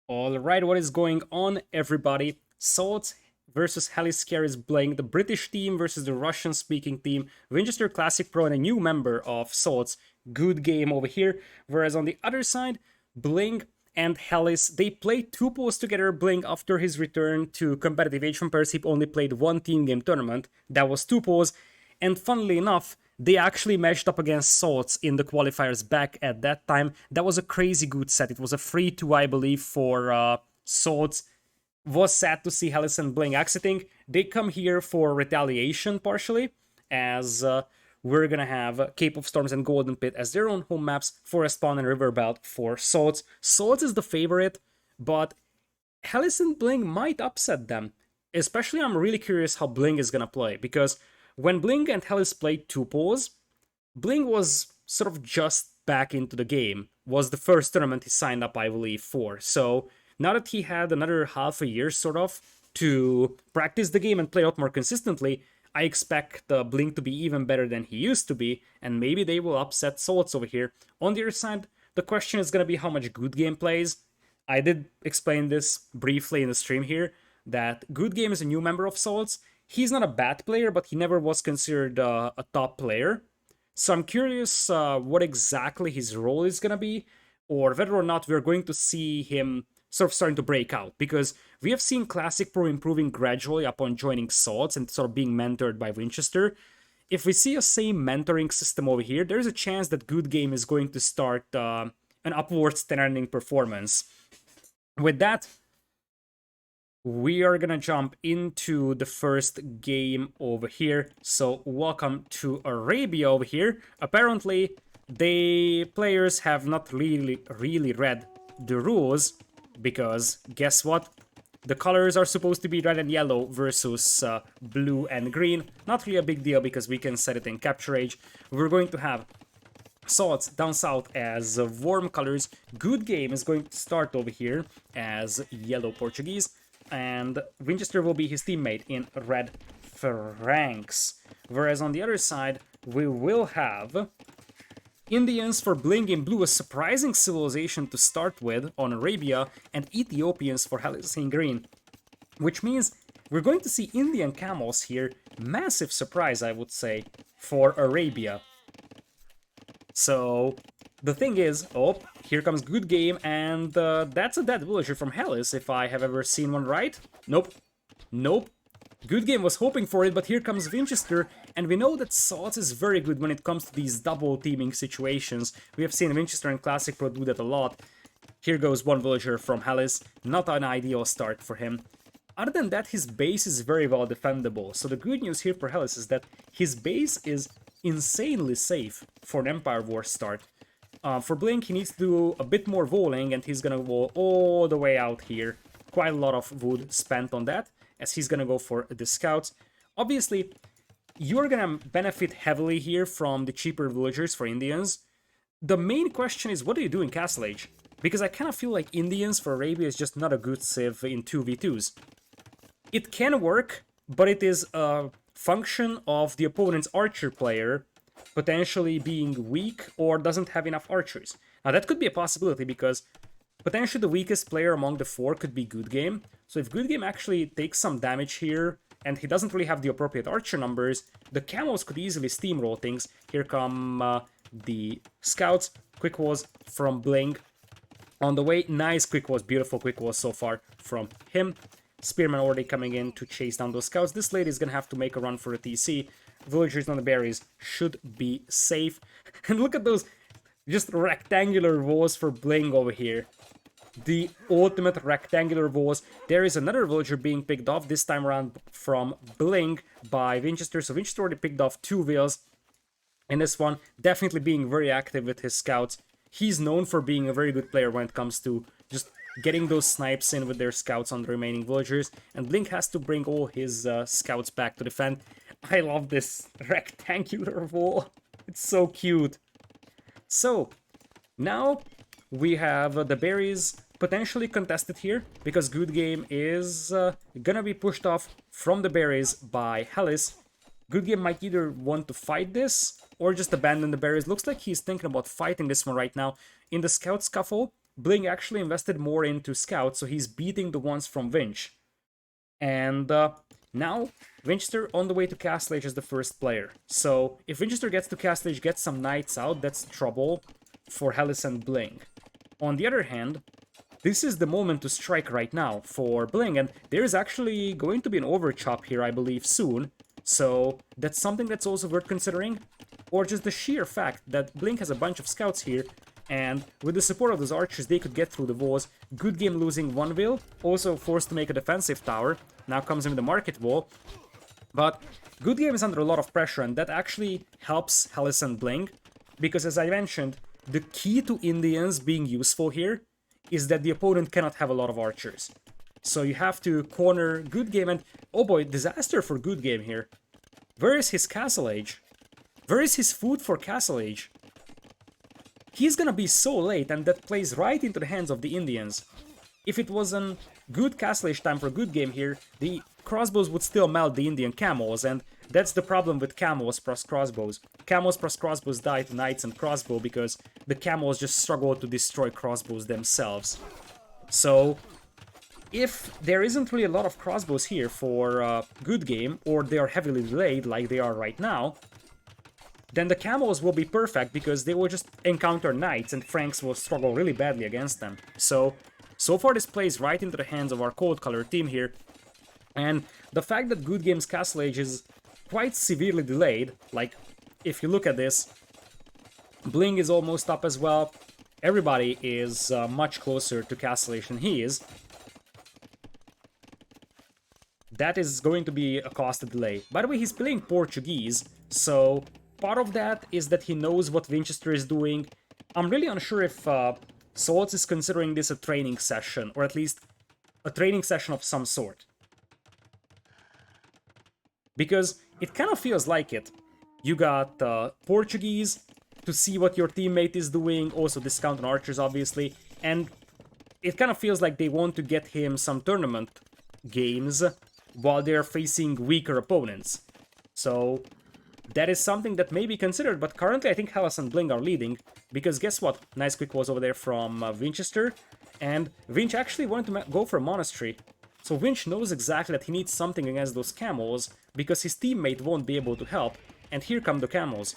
Alright, what is going on, everybody? SalzZ versus Hallis+BlinG, the British team versus the Russian-speaking team. Winchester Classic Pro and a new member of SalzZ. Good game over here. Whereas on the other side, BlinG and Hallis, they played two pools together. BlinG, after his return to competitive age from Paris, only played one team game tournament. That was two pools. And funnily enough, they actually matched up against SalzZ in the qualifiers back at that time. That was a crazy good set. It was a 3-2, I believe, for SalzZ. Was sad to see Hallis and BlinG exiting. They come here for retaliation partially, as we're gonna have Cape of Storms and Golden Pit as their own home maps, Forest Pond and Riverbelt for SalzZ. SalzZ is the favorite, but Hallis and BlinG might upset them. Especially, I'm really curious how BlinG is gonna play, because when BlinG and Hallis played two pools, BlinG was sort of just back into the game. Was the first tournament he signed up, I believe, for. So now that he had another half a year, sort of, to practice the game and play out more consistently, I expect BlinG to be even better than he used to be, and maybe they will upset SalzZ over here. On the other side, the question is going to be how much Good Game plays. I did explain this briefly in the stream here, that Good Game is a new member of SalzZ. He's not a bad player, but he never was considered a top player. So I'm curious what exactly his role is going to be, or whether or not we're going to see him sort of starting to break out. Because we have seen Classic Pro improving gradually upon joining SalzZ and sort of being mentored by Winchester. If we see a same mentoring system over here, there's a chance that Good Game is going to start an upwards trending performance. With that, we are gonna jump into the first game over here. So welcome to Arabia over here. Apparently, the players have not really read the rules, because guess what? The colors are supposed to be red and yellow versus blue and green. Not really a big deal because we can set it in capture age. We're going to have SalzZ down south as warm colors. Good Game is going to start over here as yellow Portuguese, and Winchester will be his teammate in red Franks. Whereas on the other side, we will have Indians for BlinG in blue, a surprising civilization to start with on Arabia, and Ethiopians for Hallis in green. Which means we're going to see Indian camels here. Massive surprise, I would say, for Arabia. So the thing is, oh, here comes Good Game, and that's a dead villager from Hallis, if I have ever seen one right. Nope. Nope. Good Game was hoping for it, but here comes Winchester, and we know that SalzZ is very good when it comes to these double teaming situations. We have seen Winchester and Classic Pro do that a lot. Here goes one villager from Hallis, not an ideal start for him. Other than that, his base is very well defendable, so the good news here for Hallis is that his base is insanely safe for an Empire War start. For BlinG, he needs to do a bit more walling, and he's gonna wall all the way out here. Quite a lot of wood spent on that, as he's gonna go for the scouts. Obviously, you're gonna benefit heavily here from the cheaper villagers for Indians. The main question is, what do you do in Castle Age? Because I kind of feel like Indians for Arabia is just not a good civ in 2v2s. It can work, but it is a function of the opponent's archer player potentially being weak or doesn't have enough archers. Now that could be a possibility, because potentially the weakest player among the four could be Good Game. So if Good Game actually takes some damage here, and he doesn't really have the appropriate archer numbers, the camels could easily steamroll things. Here come the scouts. Quick walls from BlinG on the way. Nice quick walls, beautiful quick walls so far from him. Spearman already coming in to chase down those scouts. This lady is gonna have to make a run for a TC. Villagers on the berries should be safe. And look at those just rectangular walls for BlinG over here. The ultimate rectangular walls. There is another villager being picked off, this time around from BlinG by Winchester. So Winchester already picked off two vills in this one. Definitely being very active with his scouts. He's known for being a very good player when it comes to just getting those snipes in with their scouts on the remaining villagers. And BlinG has to bring all his scouts back to defend. I love this rectangular wall. It's so cute. So, now we have the berries potentially contested here, because Good Game is gonna be pushed off from the berries by Hallis. Good Game might either want to fight this or just abandon the berries. Looks like he's thinking about fighting this one right now. In the scout scuffle, BlinG actually invested more into scouts, so he's beating the ones from Vinch. And now Vinchester on the way to Castle Age as the first player. So if Vinchester gets to Castle Age, gets some knights out, that's trouble for Hallis and BlinG. On the other hand, this is the moment to strike right now for BlinG, and there is actually going to be an overchop here, I believe, soon. So that's something that's also worth considering. Or just the sheer fact that BlinG has a bunch of scouts here, and with the support of those archers, they could get through the walls. Good Game losing one will, also forced to make a defensive tower. Now comes in the market wall. But Good Game is under a lot of pressure, and that actually helps Hallis and BlinG, because as I mentioned, the key to Indians being useful here is that the opponent cannot have a lot of archers. So you have to corner Good Game, and oh boy, disaster for Good Game here. Where is his Castle Age? Where is his food for Castle Age? He's gonna be so late, and that plays right into the hands of the Indians. If it was a good Castle Age time for Good Game here, the crossbows would still melt the Indian camels, and that's the problem with camels plus crossbows. Camels plus crossbows die to knights and crossbow because the camels just struggle to destroy crossbows themselves. So if there isn't really a lot of crossbows here for Good Game, or they are heavily delayed like they are right now, then the camels will be perfect because they will just encounter knights and Franks will struggle really badly against them. So far this plays right into the hands of our cold color team here. And the fact that Good Game's Castle Age is quite severely delayed, like if you look at this, BlinG is almost up as well. Everybody is much closer to Castle Age than he is. That is going to be a costly delay. By the way, he's playing Portuguese, so part of that is that he knows what Vinchester is doing. I'm really unsure if SalzZ is considering this a training session, or at least a training session of some sort. Because it kind of feels like it. You got Portuguese to see what your teammate is doing, also discount on archers obviously, and it kind of feels like they want to get him some tournament games while they're facing weaker opponents. So that is something that may be considered, but currently I think Hallis and BlinG are leading, because guess what? Nice quick was over there from Vinchester, and Vinch actually wanted to go for a monastery. So Vinch knows exactly that he needs something against those camels, because his teammate won't be able to help, and here come the camels.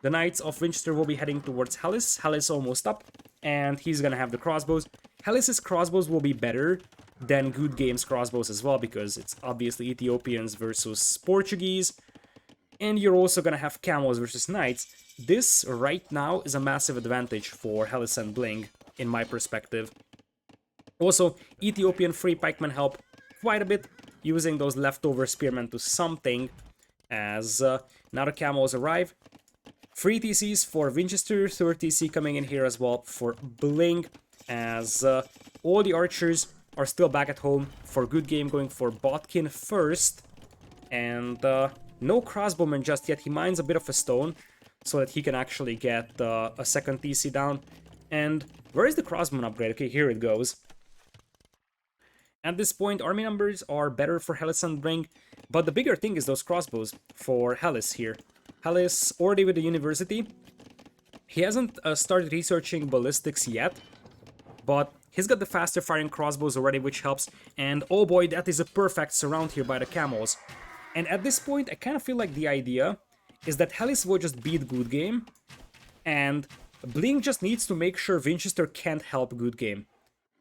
The knights of Winchester will be heading towards Hallis. Hallis almost up, and he's gonna have the crossbows. Hallis's crossbows will be better than Good Game's crossbows as well, because it's obviously Ethiopians versus Portuguese, and you're also gonna have camels versus knights. This right now is a massive advantage for Hallis and BlinG, in my perspective. Also, Ethiopian free pikemen help quite a bit, using those leftover spearmen to something, as now the camels arrive. 3 TCs for Winchester, 3rd TC coming in here as well for BlinG, as all the archers are still back at home for Good Game, going for Botkin first, and no crossbowman just yet. He mines a bit of a stone so that he can actually get a 2nd TC down. And where is the crossbowman upgrade? Okay, here it goes. At this point, army numbers are better for Hallis and BlinG, but the bigger thing is those crossbows for Hallis here. Hallis already with the university. He hasn't started researching ballistics yet, but he's got the faster firing crossbows already, which helps. And oh boy, that is a perfect surround here by the camels. And at this point, I kind of feel like the idea is that Hallis will just beat Good Game, and BlinG just needs to make sure Winchester can't help Good Game.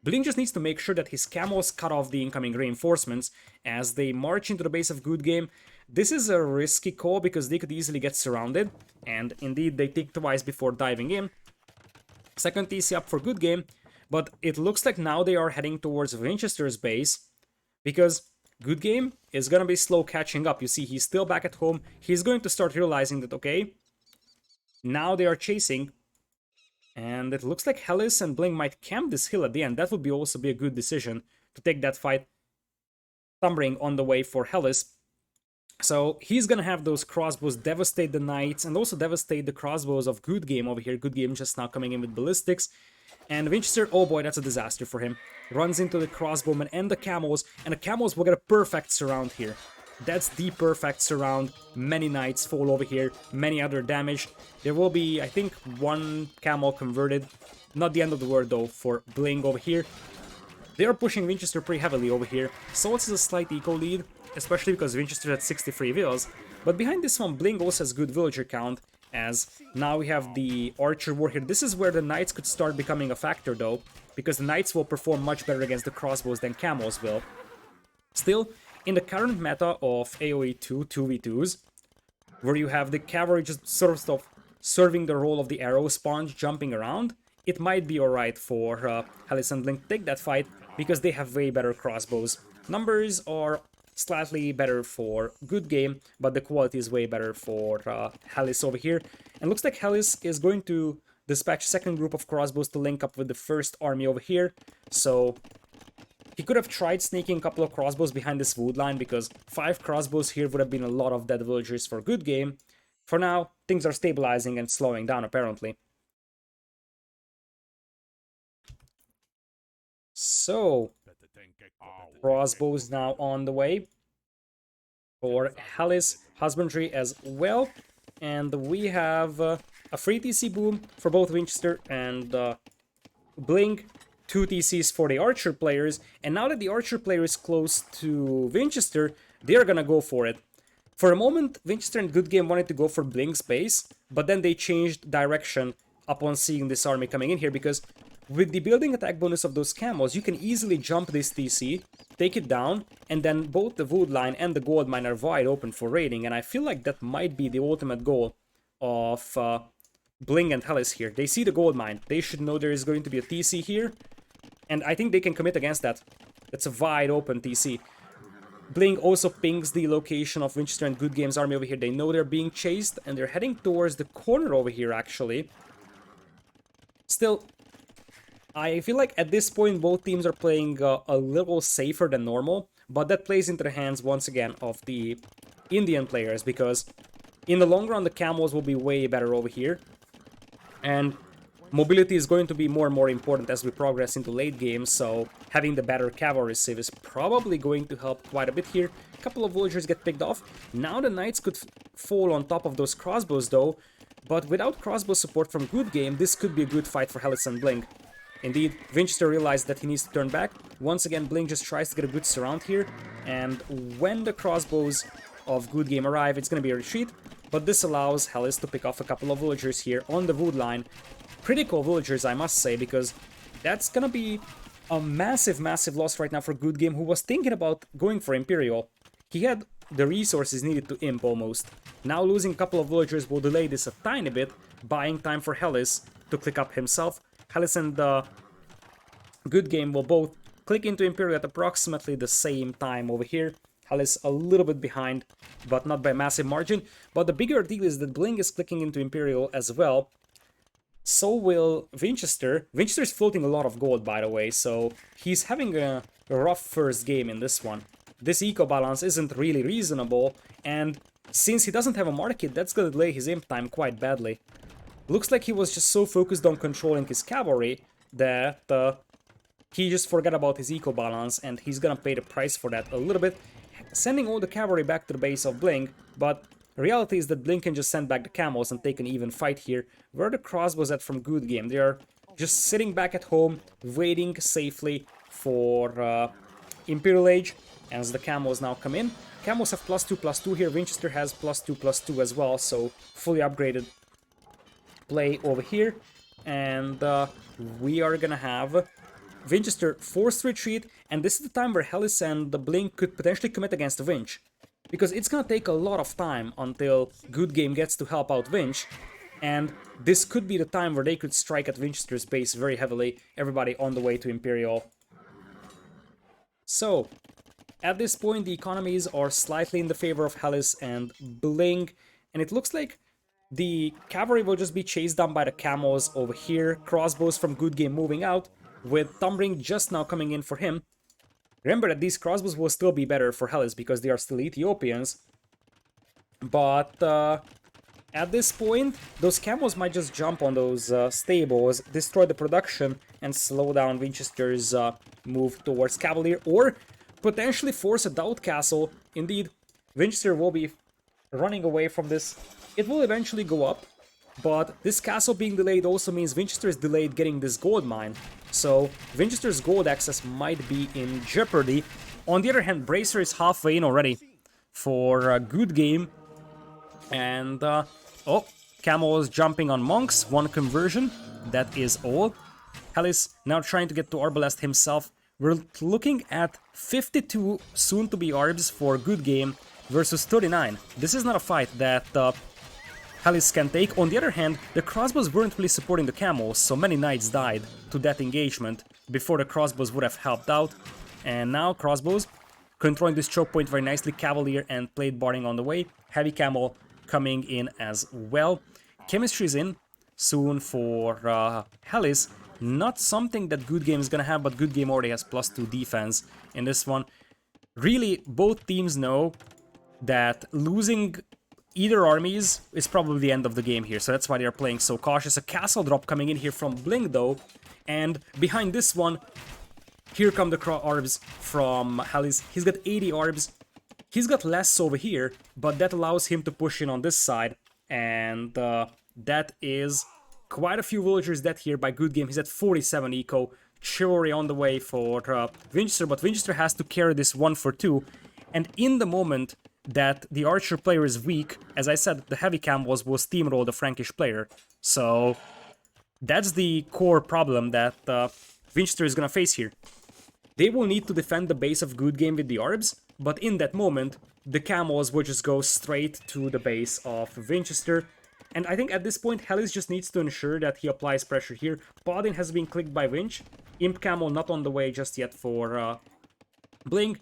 BlinG just needs to make sure that his camels cut off the incoming reinforcements as they march into the base of Good Game. This is a risky call because they could easily get surrounded, and indeed they think twice before diving in. 2nd TC up for Good Game, but it looks like now they are heading towards Winchester's base, because Good Game is gonna be slow catching up. You see, he's still back at home. He's going to start realizing that, okay, now they are chasing, and it looks like Hallis and BlinG might camp this hill at the end. That would also be a good decision to take that fight. Thumbering on the way for Hallis. So he's gonna have those crossbows devastate the knights and also devastate the crossbows of Good Game over here. Good Game just now coming in with ballistics. And Winchester, oh boy, that's a disaster for him. Runs into the crossbowmen and the camels will get a perfect surround here. That's the perfect surround. Many knights fall over here, many other damage. There will be, I think, one camel converted. Not the end of the world though for BlinG over here. They are pushing Winchester pretty heavily over here. SalzZ is a slight eco lead, especially because Winchester had 63 vills. But behind this one, BlinG also has good villager count, as now we have the Archer War here. This is where the Knights could start becoming a factor though, because the Knights will perform much better against the crossbows than Camels will. Still, in the current meta of AoE 2 2v2s, where you have the cavalry just sort of serving the role of the arrow sponge jumping around, it might be alright for Hallis+BlinG to take that fight, because they have way better crossbows. Numbers are slightly better for Good Game, but the quality is way better for Hallis over here. And looks like Hallis is going to dispatch second group of crossbows to link up with the first army over here. So he could have tried sneaking a couple of crossbows behind this wood line, because 5 crossbows here would have been a lot of dead villagers for Good Game. For now, things are stabilizing and slowing down apparently. So, crossbows now on the way for Hallis Husbandry as well. And we have a free TC boom for both Winchester and BlinG. 2 TCs for the Archer players. And now that the Archer player is close to Winchester, they're gonna go for it. For a moment, Winchester and Good Game wanted to go for BlinG's base, but then they changed direction upon seeing this army coming in here, because with the building attack bonus of those camels, you can easily jump this TC, take it down, and then both the wood line and the gold mine are wide open for raiding, and I feel like that might be the ultimate goal of BlinG and Hallis here. They see the gold mine, they should know there is going to be a TC here, and I think they can commit against that. It's a wide open TC. BlinG also pings the location of Winchester and Good Game's army over here. They know they're being chased, and they're heading towards the corner over here, actually. Still, I feel like at this point both teams are playing a little safer than normal, but that plays into the hands once again of the Indian players, because in the long run the camels will be way better over here, and mobility is going to be more and more important as we progress into late game, so having the better cavalry civ is probably going to help quite a bit here. A couple of villagers get picked off. Now the knights could fall on top of those crossbows though, but without crossbow support from Good Game, this could be a good fight for Hallis+BlinG. Indeed, Winchester realized that he needs to turn back. Once again, BlinG just tries to get a good surround here, and when the crossbows of Good Game arrive, it's going to be a retreat, but this allows Hallis to pick off a couple of villagers here on the wood line. Critical villagers, I must say, because that's going to be a massive, massive loss right now for Good Game, who was thinking about going for Imperial. He had the resources needed to imp almost. Now losing a couple of villagers will delay this a tiny bit, buying time for Hallis to click up himself. Hallis and Good Game will both click into Imperial at approximately the same time over here. Hallis a little bit behind, but not by a massive margin. But the bigger deal is that BlinG is clicking into Imperial as well. So will Winchester. Winchester is floating a lot of gold, by the way, so he's having a rough first game in this one. This eco balance isn't really reasonable, and since he doesn't have a market, that's gonna delay his imp time quite badly. Looks like he was just so focused on controlling his cavalry that he just forgot about his eco balance, and he's gonna pay the price for that a little bit, sending all the cavalry back to the base of BlinG. But reality is that BlinG can just send back the camels and take an even fight here. Where are the crossbows at from Good Game? They are just sitting back at home, waiting safely for Imperial Age, as the camels now come in. Camels have +2/+2 here. Winchester has +2/+2 as well, so fully upgraded play over here. And we are gonna have Winchester forced retreat, and this is the time where Hallis and the BlinG could potentially commit against the Winch, because it's gonna take a lot of time until Good Game gets to help out Winch, and this could be the time where they could strike at Winchester's base very heavily, everybody on the way to Imperial. So, at this point the economies are slightly in the favor of Hallis and BlinG, and it looks like the cavalry will just be chased down by the camels over here, crossbows from Good Game moving out, with Thumbring just now coming in for him. Remember that these crossbows will still be better for Hallis because they are still Ethiopians. But at this point, those camels might just jump on those stables, destroy the production, and slow down Winchester's move towards Cavalier, or potentially force a Doubt Castle. Indeed, Winchester will be running away from this. It will eventually go up, but this castle being delayed also means Winchester is delayed getting this gold mine. So Winchester's gold access might be in jeopardy. On the other hand, Bracer is halfway in already for a good game. And, oh, Camel is jumping on monks, 1 conversion, that is all. Hallis now trying to get to Arbalest himself. We're looking at 52 soon-to-be Arbs for good game versus 39. This is not a fight that Hallis can take. On the other hand, the crossbows weren't really supporting the camels, so many knights died to that engagement before the crossbows would have helped out. And now crossbows controlling this choke point very nicely, Cavalier and Plate Barding on the way, Heavy Camel coming in as well. Chemistry is in soon for Hallis. Not something that Good Game is gonna have, but Good Game already has +2 defense in this one. Really, both teams know that losing either armies is probably the end of the game here, so that's why they're playing so cautious. A castle drop coming in here from BlinG though, and behind this one, here come the Arbs from Hallis. He's got 80 Arbs. He's got less over here, but that allows him to push in on this side, and that is quite a few villagers dead here by Good Game. He's at 47 eco. Chivalry on the way for Winchester, but Winchester has to carry this 1 for 2, and in the moment that the archer player is weak, as I said, the heavy camels will steamroll the Frankish player. So that's the core problem that Winchester is gonna face here. They will need to defend the base of Good Game with the Arbs, but in that moment, the camels will just go straight to the base of Winchester. And I think at this point, Hallis just needs to ensure that he applies pressure here. Paladin has been clicked by Winch. Imp Camel not on the way just yet for BlinG.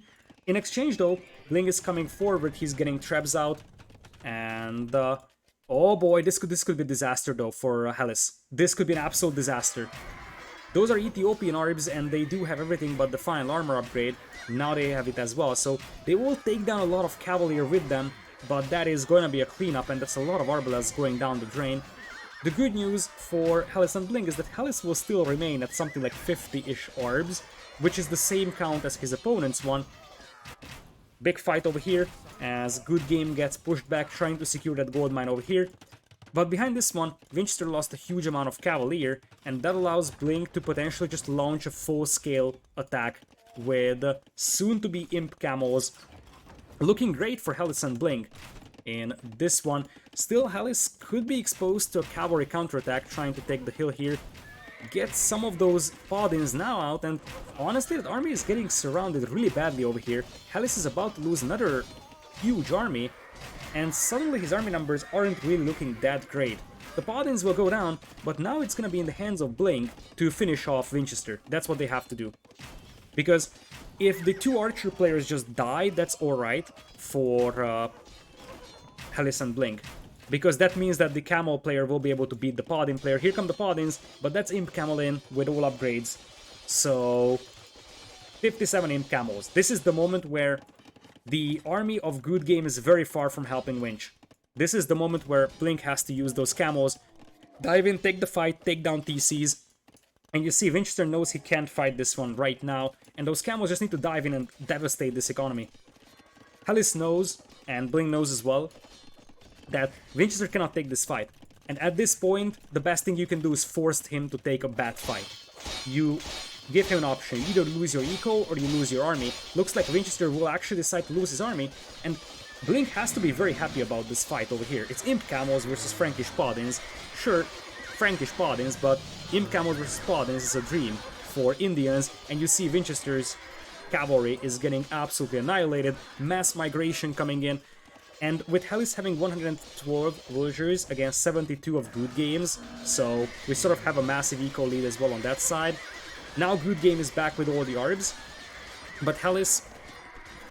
In exchange though, BlinG is coming forward, he's getting traps out, and oh boy, this could be disaster though for Hallis. This could be an absolute disaster. Those are Ethiopian Arbs and they do have everything but the final armor upgrade. Now they have it as well, so they will take down a lot of Cavalier with them, but that is going to be a cleanup and that's a lot of Arbalests going down the drain. The good news for Hallis and BlinG is that Hallis will still remain at something like 50-ish Arbs, which is the same count as his opponent's one. Big fight over here as Good Game gets pushed back trying to secure that gold mine over here. But behind this one, Winchester lost a huge amount of Cavalier, and that allows BlinG to potentially just launch a full-scale attack with soon-to-be Imp Camels. Looking great for Hallis and BlinG in this one. Still, Hallis could be exposed to a cavalry counterattack trying to take the hill here. Get some of those Paladins now out, and honestly, that army is getting surrounded really badly over here. Hallis is about to lose another huge army, and suddenly his army numbers aren't really looking that great. The Paladins will go down, but now it's gonna be in the hands of BlinG to finish off Winchester. That's what they have to do. Because if the 2 archer players just die, that's alright for Hallis and BlinG. Because that means that the Camel player will be able to beat the Paladin player. Here come the Paladins, but that's Imp Camel in with all upgrades. So 57 Imp Camels. This is the moment where the army of Good Game is very far from helping Winch. This is the moment where BlinG has to use those Camels, dive in, take the fight, take down TCs. And you see Winchester knows he can't fight this one right now, and those Camels just need to dive in and devastate this economy. Hallis knows, and BlinG knows as well, that Winchester cannot take this fight. And at this point, the best thing you can do is force him to take a bad fight. You give him an option, you either lose your eco or you lose your army. Looks like Winchester will actually decide to lose his army, and BlinG has to be very happy about this fight over here. It's Imp Camels versus Frankish Paladins. Sure, Frankish Paladins, but Imp Camels versus Paladins is a dream for Indians, and you see Winchester's cavalry is getting absolutely annihilated, mass migration coming in. And with Hallis having 112 villagers against 72 of Good Game's, so we sort of have a massive eco lead as well on that side. Now Good Game is back with all the Arbs, but Hallis,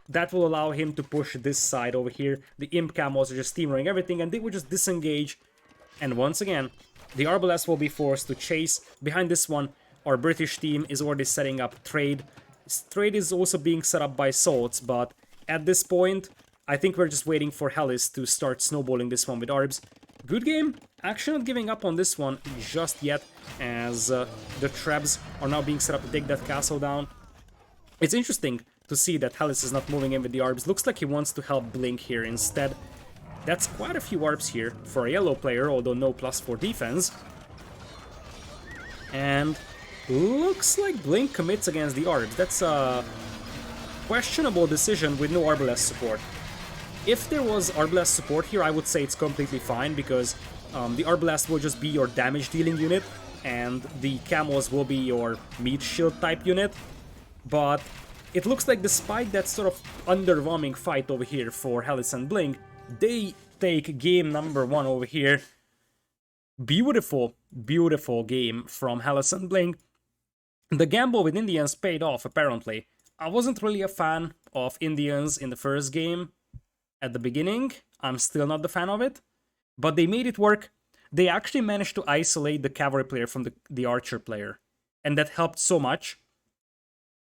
that will allow him to push this side over here. The Imp Camels are just steamrolling everything, and they will just disengage. And once again, the Arbalests will be forced to chase. Behind this one, our British team is already setting up trade. Trade is also being set up by SalzZ, but at this point, I think we're just waiting for Hallis to start snowballing this one with Arbs. Good Game, actually not giving up on this one just yet, as the traps are now being set up to take that castle down. It's interesting to to see that Hallis is not moving in with the ARBs. Looks like he wants to help BlinG here instead. That's quite a few ARBs here for a yellow player, although no +4 defense. And looks like BlinG commits against the ARBs. That's a questionable decision with no Arbalest support. If there was Arbalest support here, I would say it's completely fine, because the Arbalest will just be your damage dealing unit, and the Camels will be your meat shield type unit. But it looks like despite that sort of underwhelming fight over here for Hallis and BlinG, they take game number 1 over here. Beautiful, beautiful game from Hallis and BlinG. The gamble with Indians paid off, apparently. I wasn't really a fan of Indians in the first game at the beginning. I'm still not the fan of it. But they made it work. They actually managed to isolate the cavalry player from the archer player. And that helped so much,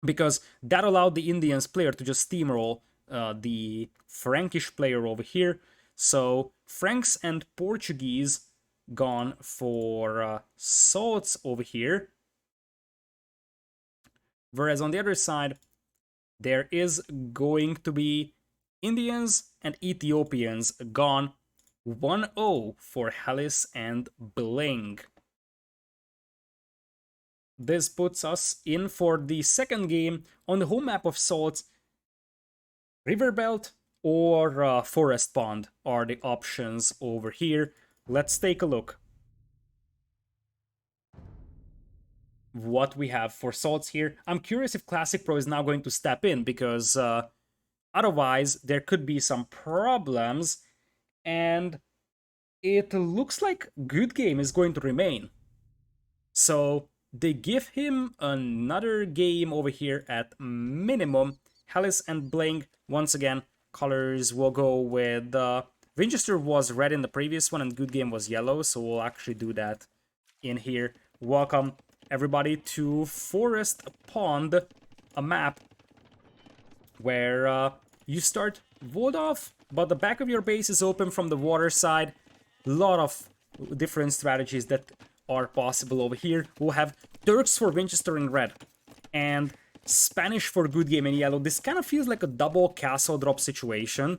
because that allowed the Indians player to just steamroll the Frankish player over here. So Franks and Portuguese gone for SalzZ over here. Whereas on the other side, there is going to be Indians and Ethiopians gone 1-0 for Hallis and BlinG. This puts us in for the second game on the home map of SalzZ. Riverbelt or Forest Pond are the options over here. Let's take a look what we have for SalzZ here. I'm curious if Classic Pro is now going to step in, because otherwise there could be some problems, and it looks like Good Game is going to remain. So they give him another game over here at minimum. Hallis and BlinG, once again, colors will go with... Winchester was red in the previous one and Good Game was yellow, so we'll actually do that in here. Welcome everybody to Forest Pond, a map where you start walled off, but the back of your base is open from the water side. A lot of different strategies that are possible over here. We'll have Turks for Winchester in red and Spanish for Good Game in yellow. This kind of feels like a double castle drop situation,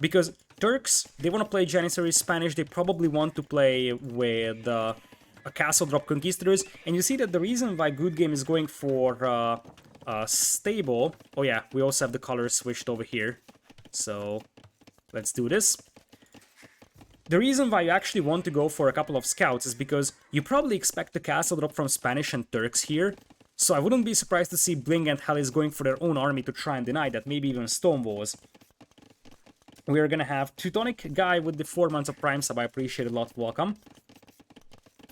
because Turks, they want to play Janissary Spanish, they probably want to play with a castle drop Conquistadors, and you see that the reason why Good Game is going for stable... Oh yeah, we also have the colors switched over here, so let's do this. The reason why you actually want to go for a couple of scouts is because you probably expect the castle drop from Spanish and Turks here, so I wouldn't be surprised to see BlinG and Hallis going for their own army to try and deny that, maybe even Stonewalls. We're gonna have Teutonic guy with the 4 months of Prime sub, I appreciate it a lot, welcome.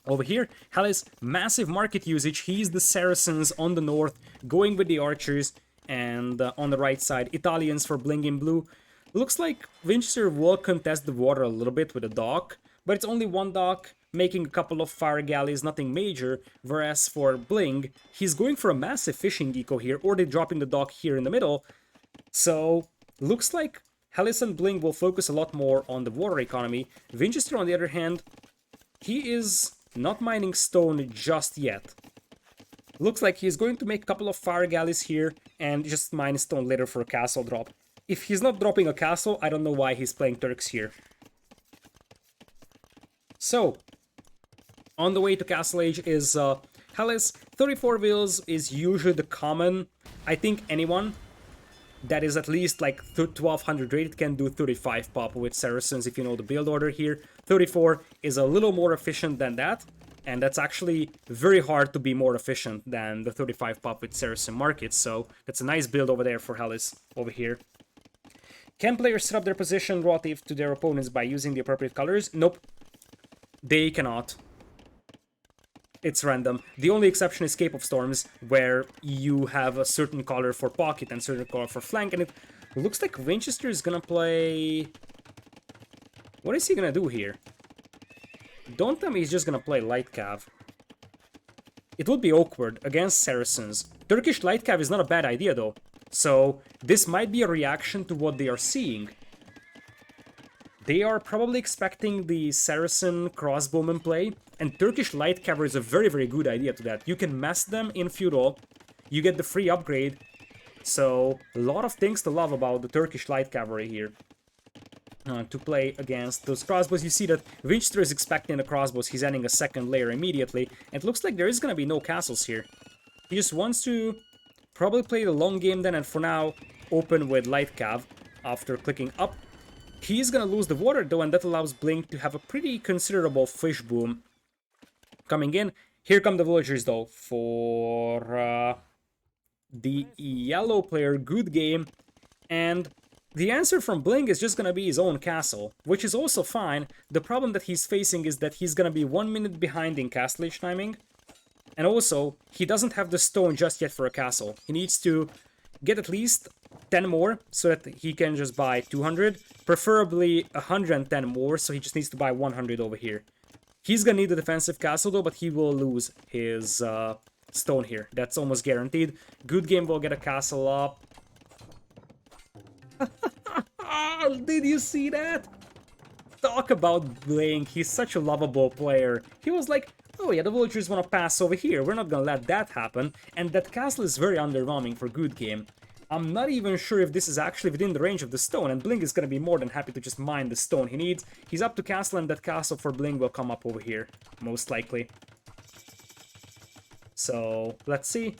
Over here, Hallis, massive market usage, he's the Saracens on the north, going with the archers, and on the right side, Italians for BlinG in blue. Looks like Winchester will contest the water a little bit with a dock, but it's only one dock, making a couple of fire galleys, nothing major, whereas for BlinG, he's going for a massive fishing eco here, or they're dropping the dock here in the middle. So, looks like Hallis and BlinG will focus a lot more on the water economy. Winchester, on the other hand, he is not mining stone just yet. Looks like he's going to make a couple of fire galleys here and just mine stone later for a castle drop. If he's not dropping a castle, I don't know why he's playing Turks here. So, on the way to Castle Age is Hallis. 34 wheels is usually the common. I think anyone that is at least like 1200 rated can do 35 pop with Saracens if you know the build order here. 34 is a little more efficient than that, and that's actually very hard to be more efficient than the 35 pop with Saracen markets, so that's a nice build over there for Hallis over here. Can players set up their position relative to their opponents by using the appropriate colors? Nope. They cannot. It's random. The only exception is Cape of Storms, where you have a certain color for pocket and certain color for flank, and it looks like Winchester is gonna play... What is he gonna do here? Don't tell me he's just gonna play Light Cav. It would be awkward against Saracens. Turkish Light Cav is not a bad idea though, so this might be a reaction to what they are seeing. They are probably expecting the Saracen crossbowman play, and Turkish Light Cavalry is a very, very good idea to that. You can mess them in feudal, you get the free upgrade, So, a lot of things to love about the Turkish light cavalry here. To play against those crossbows. You see that Winchester is expecting the crossbows. He's adding a second layer immediately. And it looks like there is going to be no castles here. He just wants to probably play the long game then, and for now, open with light cav after clicking up. He's going to lose the water though, and that allows BlinG to have a pretty considerable fish boom coming in. Here come the villagers though for the yellow player. Good game. And the answer from BlinG is just gonna be his own castle, which is also fine. The problem that he's facing is that he's gonna be 1 minute behind in castlage timing. And also, he doesn't have the stone just yet for a castle. He needs to get at least 10 more so that he can just buy 200. Preferably 110 more, so he just needs to buy 100 over here. He's gonna need a defensive castle though, but he will lose his stone here. That's almost guaranteed. Good game will get a castle up. Did you see that? Talk about BlinG. He's such a lovable player. He was like, oh yeah, the villagers want to pass over here. We're not gonna let that happen. And that castle is very underwhelming for good game. I'm not even sure if this is actually within the range of the stone, and BlinG is gonna be more than happy to just mine the stone he needs. He's up to castle, and that castle for BlinG will come up over here, most likely. So, let's see.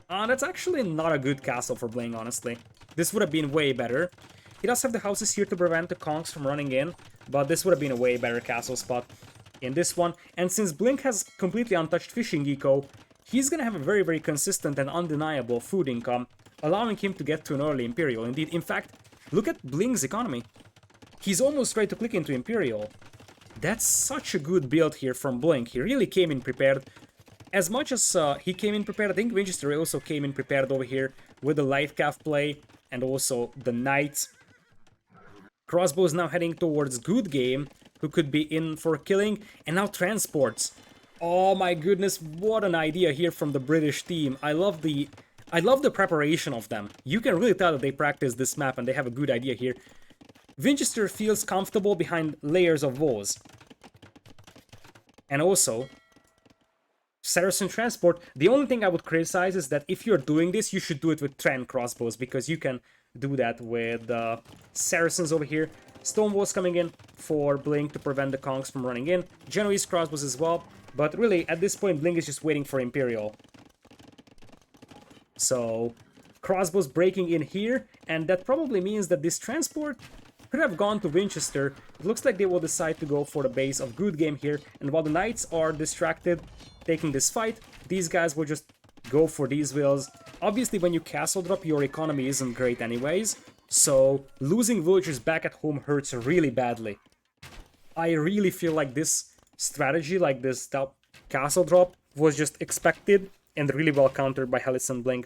That's actually not a good castle for BlinG, honestly. This would have been way better. He does have the houses here to prevent the conks from running in, but this would have been a way better castle spot in this one. And since BlinG has completely untouched fishing eco, he's gonna have a very, very consistent and undeniable food income, allowing him to get to an early Imperial. Indeed, in fact, look at BlinG's economy. He's almost ready to click into Imperial. That's such a good build here from BlinG. He really came in prepared. As much as he came in prepared, I think Winchester also came in prepared over here with the light cav play and also the knight. Crossbow is now heading towards good game, who could be in for killing, and now transports. Oh my goodness, what an idea here from the British team. I love the preparation of them. You can really tell that they practice this map and they have a good idea here. Winchester feels comfortable behind layers of walls. And also, Saracen transport, the only thing I would criticize is that if you're doing this, you should do it with Tren crossbows, because you can do that with Saracens over here. Stone walls coming in for BlinG to prevent the conks from running in. Genoese crossbows as well, but really at this point BlinG is just waiting for Imperial. So crossbows breaking in here, and that probably means that this transport could have gone to Winchester. It looks like they will decide to go for the base of good game here, and while the knights are distracted taking this fight, these guys will just go for these wheels. Obviously, when you castle drop, your economy isn't great anyways, so losing villagers back at home hurts really badly. I really feel like this strategy, like this castle drop, was just expected and really well countered by Hallis+BlinG.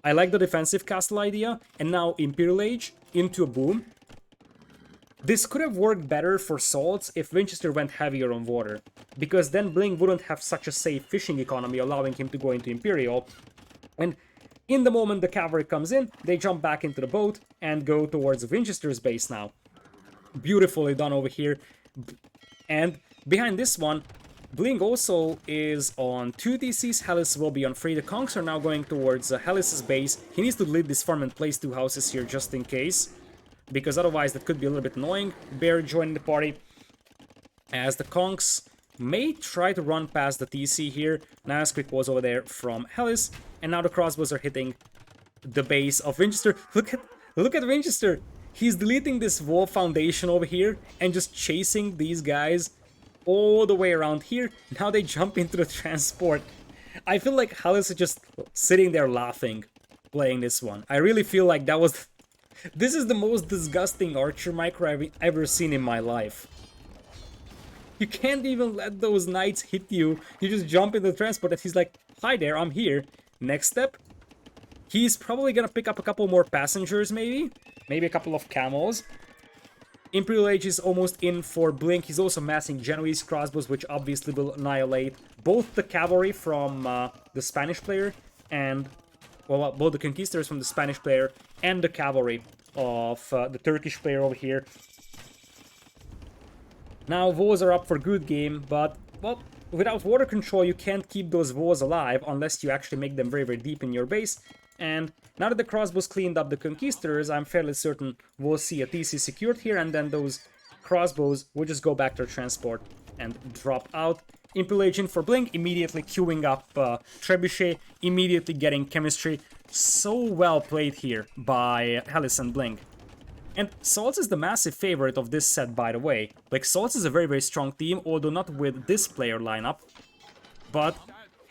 I like the defensive castle idea, and now Imperial Age into a boom. This could have worked better for SalzZ if Winchester went heavier on water, because then BlinG wouldn't have such a safe fishing economy, allowing him to go into Imperial. And in the moment the cavalry comes in, they jump back into the boat and go towards Winchester's base now. Beautifully done over here. And behind this one, BlinG also is on 2 DCs, Hallis will be on 3. The conks are now going towards Hallis' base. He needs to lead this farm and place 2 houses here just in case, because otherwise that could be a little bit annoying. Bear joining the party, as the conks may try to run past the TC here. Nice quick was over there from Hallis, and now the crossbows are hitting the base of Winchester. Look at Winchester! He's deleting this wall foundation over here and just chasing these guys all the way around here. Now they jump into the transport. I feel like Hallis is just sitting there laughing, playing this one. I really feel like that was... This is the most disgusting archer micro I've ever seen in my life. You can't even let those knights hit you. You just jump in the transport and he's like, hi there, I'm here. Next step, he's probably gonna pick up a couple more passengers maybe. Maybe a couple of camels. Imperial Age is almost in for BlinG. He's also massing Genoese crossbows, which obviously will annihilate both the cavalry from the Spanish player and... well, both the conquistadors from the Spanish player and the cavalry of the Turkish player over here. Now, woes are up for good game, but, well, without water control, you can't keep those walls alive unless you actually make them very, very deep in your base. And now that the crossbows cleaned up the Conquistadors, I'm fairly certain we'll see a TC secured here, and then those crossbows will just go back to transport and drop out. Imperial Agent for Bling, immediately queuing up Trebuchet, immediately getting chemistry. So well played here by Hallis+BlinG. And SalzZ is the massive favorite of this set, by the way. Like, SalzZ is a very, very strong team, although not with this player lineup. But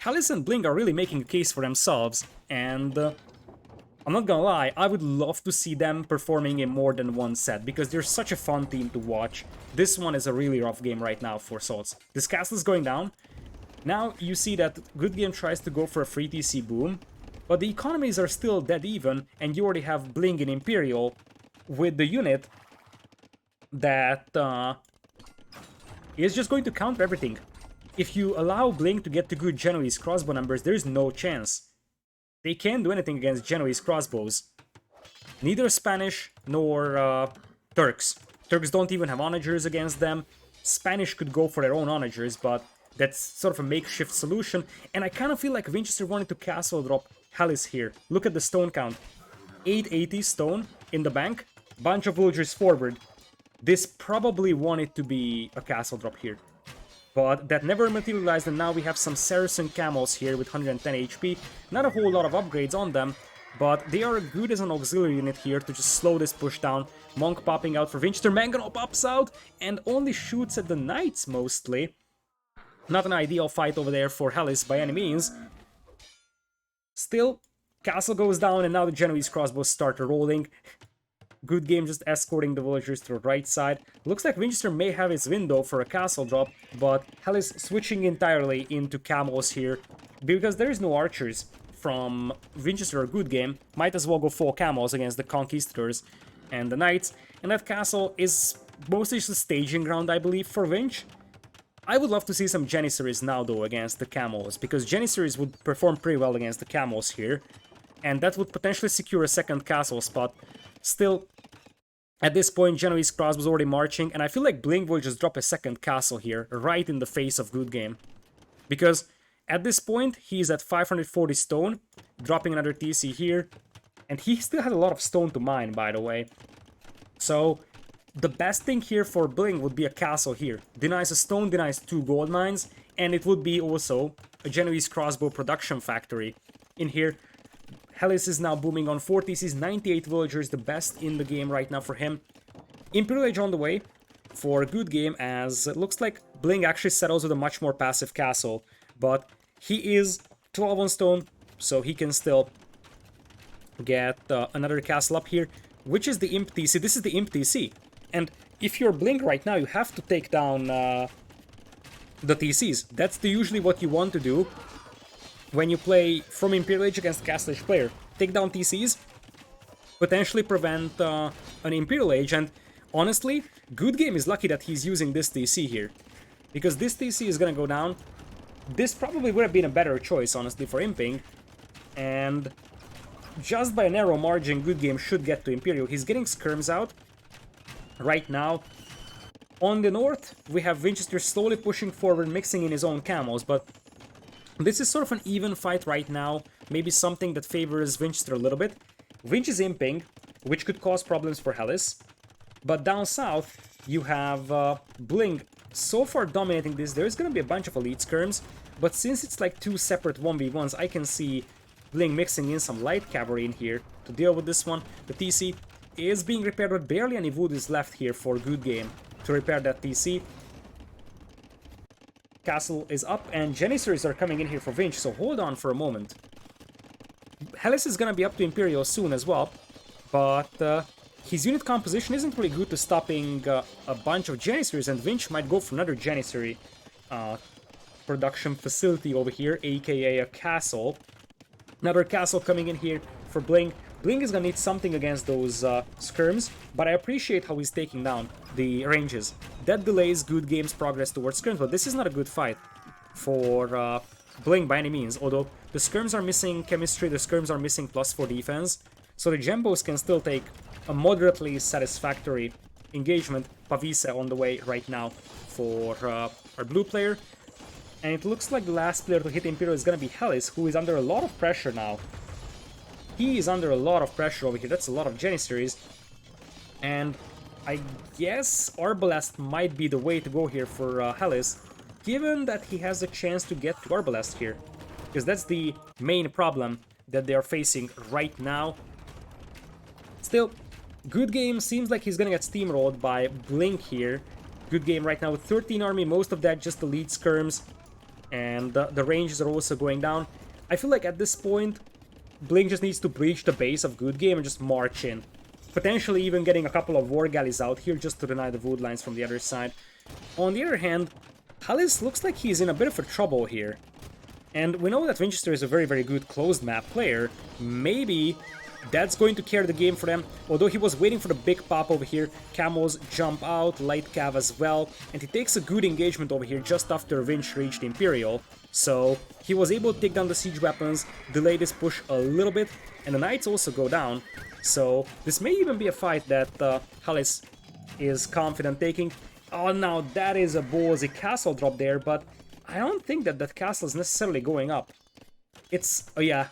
Hallis+BlinG are really making a case for themselves, and I'm not gonna lie, I would love to see them performing in more than one set, because they're such a fun team to watch. This one is a really rough game right now for SalzZ. This castle is going down. Now you see that Good Game tries to go for a free TC boom, but the economies are still dead even, and you already have Bling and Imperial with the unit that is just going to counter everything. If you allow Bling to get to good Genoese crossbow numbers, there's no chance. They can't do anything against Genoese crossbows. Neither Spanish nor Turks. Turks don't even have onagers against them. Spanish could go for their own onagers, but that's sort of a makeshift solution. And I kind of feel like Winchester wanted to castle drop Hallis here. Look at the stone count. 880 stone in the bank. Bunch of villagers forward. This probably wanted to be a castle drop here. But that never materialized, and now we have some Saracen camels here with 110 HP. Not a whole lot of upgrades on them, but they are good as an auxiliary unit here to just slow this push down. Monk popping out for Winchester. Mangano pops out and only shoots at the knights mostly. Not an ideal fight over there for Hallis by any means. Still, castle goes down, and now the Genoese crossbows start rolling. Good Game just escorting the villagers to the right side. Looks like Winchester may have his window for a castle drop, but Hallis switching entirely into camels here. Because there is no archers from Winchester or Good Game, might as well go full camels against the Conquistadors and the Knights. And that castle is mostly just a staging ground, I believe, for Winch. I would love to see some Janissaries now, though, against the camels, because Janissaries would perform pretty well against the camels here. And that would potentially secure a second castle spot. Still, at this point, Genoese Cross was already marching, and I feel like Bling will just drop a second castle here, right in the face of Good Game. Because at this point, he's at 540 stone, dropping another TC here, and he still had a lot of stone to mine, by the way. So, the best thing here for Bling would be a castle here. Denies a stone, denies 2 gold mines, and it would be also a Genoese crossbow production factory in here. Hallis is now booming on 4 TCs, 98 villagers, the best in the game right now for him. Imperial Age on the way for a Good Game, as it looks like Bling actually settles with a much more passive castle. But he is 12 on stone, so he can still get another castle up here, which is the Imp TC. This is the Imp TC. And if you're Bling right now, you have to take down the TCs. That's usually what you want to do when you play from Imperial Age against Castle Age player. Take down TCs, potentially prevent an Imperial Age, and honestly, Good Game is lucky that he's using this TC here. Because this TC is gonna go down. This probably would have been a better choice, honestly, for Imping. And just by a narrow margin, Good Game should get to Imperial. He's getting skirms out right now. On the north, we have Winchester slowly pushing forward, mixing in his own camels, but this is sort of an even fight right now, maybe something that favors Winchester a little bit. Winch is imping, which could cause problems for Hallis. But down south, you have Bling so far dominating this. There's going to be a bunch of elite skirms, but since it's like 2 separate 1v1s, I can see Bling mixing in some light cavalry in here to deal with this one. The TC is being repaired, but barely any wood is left here for Good Game to repair that TC. Castle is up, and Janissaries are coming in here for Winch, so hold on for a moment. Hallis is gonna be up to Imperial soon as well, but his unit composition isn't really good to stopping a bunch of Janissaries, and Winch might go for another Janissary production facility over here, aka a castle. Another castle coming in here for Bling. Bling is gonna need something against those skirms, but I appreciate how he's taking down the ranges. That delays Good Game's progress towards skirms, but this is not a good fight for Bling by any means, although the skirms are missing chemistry, the skirms are missing +4 defense, so the Gembos can still take a moderately satisfactory engagement. Pavise on the way right now for our blue player. And it looks like the last player to hit Imperial is gonna be Hallis, who is under a lot of pressure now. He is under a lot of pressure over here. That's a lot of Janissaries. And I guess Arbalest might be the way to go here for Hallis, given that he has a chance to get to Arbalest here. Because that's the main problem that they are facing right now. Still, Good Game seems like he's gonna get steamrolled by BlinG here. Good Game right now with 13 army, most of that just elite skirms. And the ranges are also going down. I feel like at this point, BlinG just needs to breach the base of Good Game and just march in. Potentially even getting a couple of war galleys out here just to deny the wood lines from the other side. On the other hand, Hallis looks like he's in a bit of a trouble here. And we know that Vinchester is a very, very good closed map player. Maybe that's going to carry the game for them. Although he was waiting for the big pop over here. Camels jump out, light cav as well. And he takes a good engagement over here just after Vinch reached Imperial. So he was able to take down the siege weapons, delay this push a little bit. And the knights also go down. So this may even be a fight that Hallis is confident taking. Oh, now that is a ballsy castle drop there, but I don't think that that castle is necessarily going up. It's... oh yeah.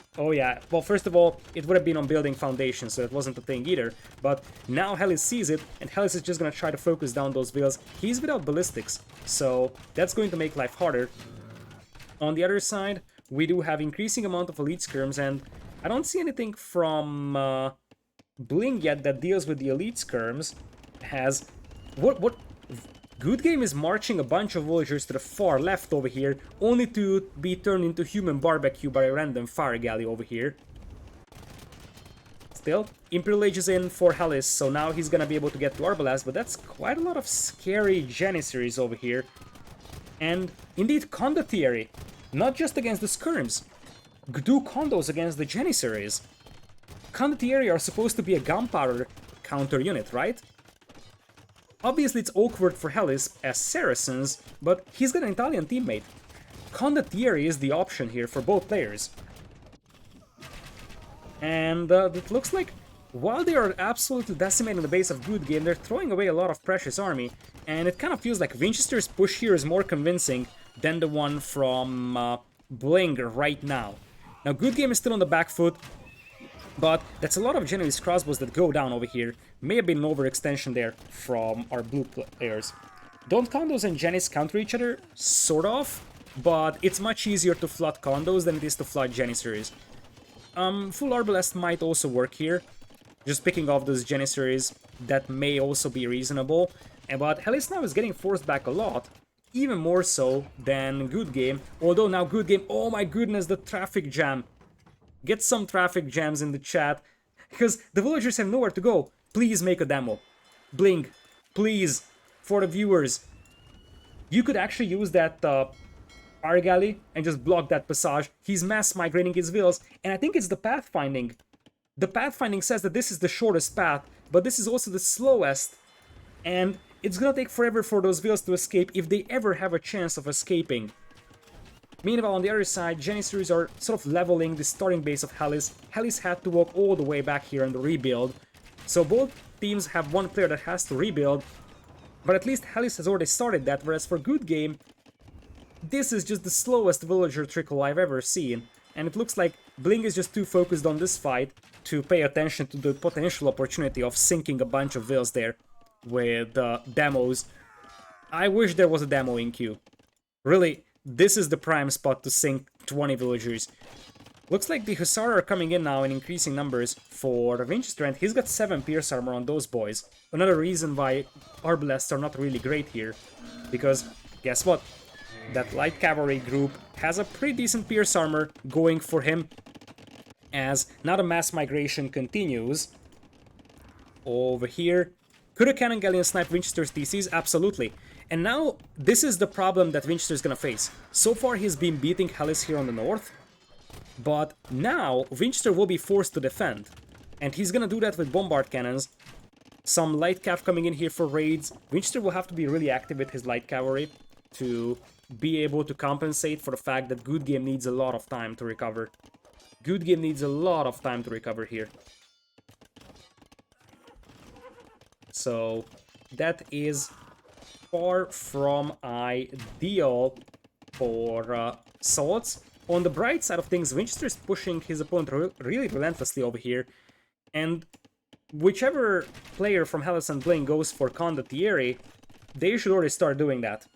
Well, first of all, it would have been on building foundation, so it wasn't a thing either. But now Hallis sees it, and Hallis is just gonna try to focus down those villas. He's without ballistics, so that's going to make life harder. On the other side, we do have increasing amount of elite skirms, and I don't see anything from BlinG yet that deals with the elite skirms. Has... What... Good Game is marching a bunch of villagers to the far left over here, only to be turned into human barbecue by a random fire galley over here. Still, Imperial Age is in for Hallis, so now he's gonna be able to get to Arbalest, but that's quite a lot of scary Janissaries over here. And indeed, Condottieri, not just against the skirms. Do condos against the Janissaries. Condottieri are supposed to be a gunpowder counter unit, right? Obviously it's awkward for Hallis as Saracens, but he's got an Italian teammate. Condottieri is the option here for both players. And it looks like, while they are absolutely decimating the base of Good Game, they're throwing away a lot of precious army, and it kind of feels like Vinchester's push here is more convincing than the one from BlinG right now. Now Good Game is still on the back foot, but that's a lot of Genoese crossbows that go down over here. May have been an overextension there from our blue players. Don't condos and Janis counter each other? Sort of, but it's much easier to flood condos than it is to flood Janissaries. Full Arbalest might also work here. Just picking off those Janissaries, that may also be reasonable. But Hallis now is getting forced back a lot. Even more so than Good Game. Although now Good Game, oh my goodness, the traffic jam. Get some traffic jams in the chat, because the villagers have nowhere to go. Please make a demo. BlinG, please, for the viewers. You could actually use that Argali and just block that passage. He's mass migrating his villas, and I think it's the pathfinding. The pathfinding says that this is the shortest path, but this is also the slowest. And it's gonna take forever for those villas to escape if they ever have a chance of escaping. Meanwhile, on the other side, Janissaries are sort of leveling the starting base of Hallis. Hallis had to walk all the way back here in the rebuild. So both teams have one player that has to rebuild. But at least Hallis has already started that, whereas for Good Game, this is just the slowest villager trickle I've ever seen. And it looks like BlinG is just too focused on this fight to pay attention to the potential opportunity of sinking a bunch of villas there with demos. I wish there was a demo in queue. Really, this is the prime spot to sink 20 villagers. Looks like the Hussar are coming in now in increasing numbers for Winchester, and he's got 7 Pierce armor on those boys. Another reason why Arbalests are not really great here. Because, guess what? That light cavalry group has a pretty decent Pierce armor going for him. As now the mass migration continues. Over here. Could a cannon galleon snipe Winchester's DCs? Absolutely. And now, this is the problem that Winchester's gonna face. So far, he's been beating Hallis here on the north. But now, Winchester will be forced to defend. And he's gonna do that with bombard cannons. Some light cav coming in here for raids. Winchester will have to be really active with his light cavalry to be able to compensate for the fact that Good Game needs a lot of time to recover. Good Game needs a lot of time to recover here. So, that is far from ideal. for SalzZ. On the bright side of things, Winchester is pushing his opponent really relentlessly over here, and whichever player from Hallis+BlinG goes for Condottieri, they should already start doing that.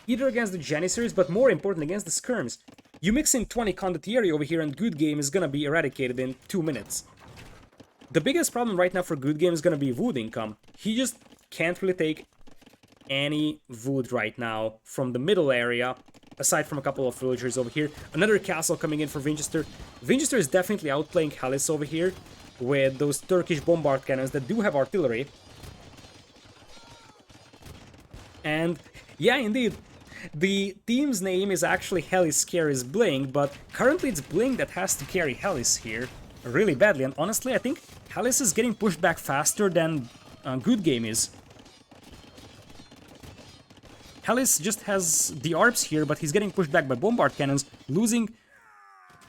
Either against the Janissaries, but more importantly against the Skirms. You mix in 20 Condottieri over here and Good Game is gonna be eradicated in 2 minutes. The biggest problem right now for Good Game is gonna be Wood income. He just can't really take any Wood right now from the middle area, aside from a couple of villagers over here. Another castle coming in for Vinchester. Vinchester is definitely outplaying Hallis over here with those Turkish bombard cannons that do have artillery. And yeah, indeed, the team's name is actually Hallis+BlinG, but currently it's Bling that has to carry Hallis here really badly. And honestly, I think Hallis is getting pushed back faster than Good Game is. Hallis just has the ARPs here, but he's getting pushed back by bombard cannons, losing